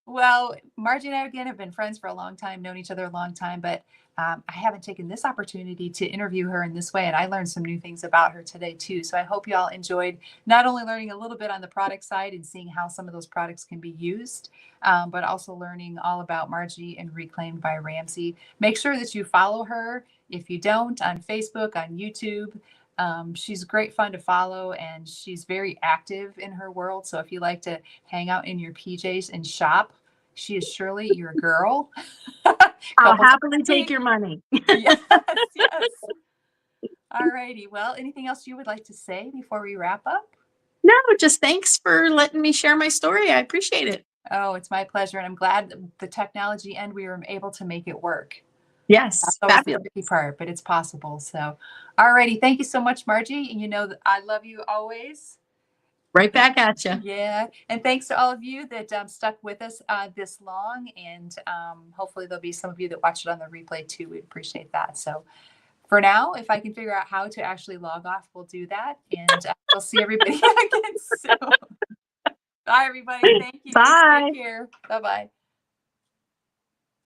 Speaker 2: Well, Margie and I again have been friends for a long time, known each other a long time, but I haven't taken this opportunity to interview her in this way, and I learned some new things about her today too. So I hope you all enjoyed not only learning a little bit on the product side and seeing how some of those products can be used, but also learning all about Margie and Reclaimed by Ramsey. Make sure that you follow her if you don't on Facebook, on YouTube. She's great fun to follow, and she's very active in her world. So if you like to hang out in your PJs and shop, she is surely your girl.
Speaker 1: I'll happily take your money.
Speaker 2: Yes, yes. All righty. Well, anything else you would like to say before we wrap up?
Speaker 1: No, just thanks for letting me share my story. I appreciate it.
Speaker 2: Oh, it's my pleasure. And I'm glad the technology and we were able to make it work.
Speaker 1: Yes.
Speaker 2: That's always the tricky part, but it's possible. So, all righty. Thank you so much, Margie. And you know that I love you always.
Speaker 1: Right back at you.
Speaker 2: Yeah. And thanks to all of you that stuck with us this long. And hopefully there'll be some of you that watch it on the replay too. We appreciate that. So for now, if I can figure out how to actually log off, we'll do that. And we'll see everybody again soon. Bye, everybody. Thank you.
Speaker 1: Bye.
Speaker 2: Take care. Bye-bye.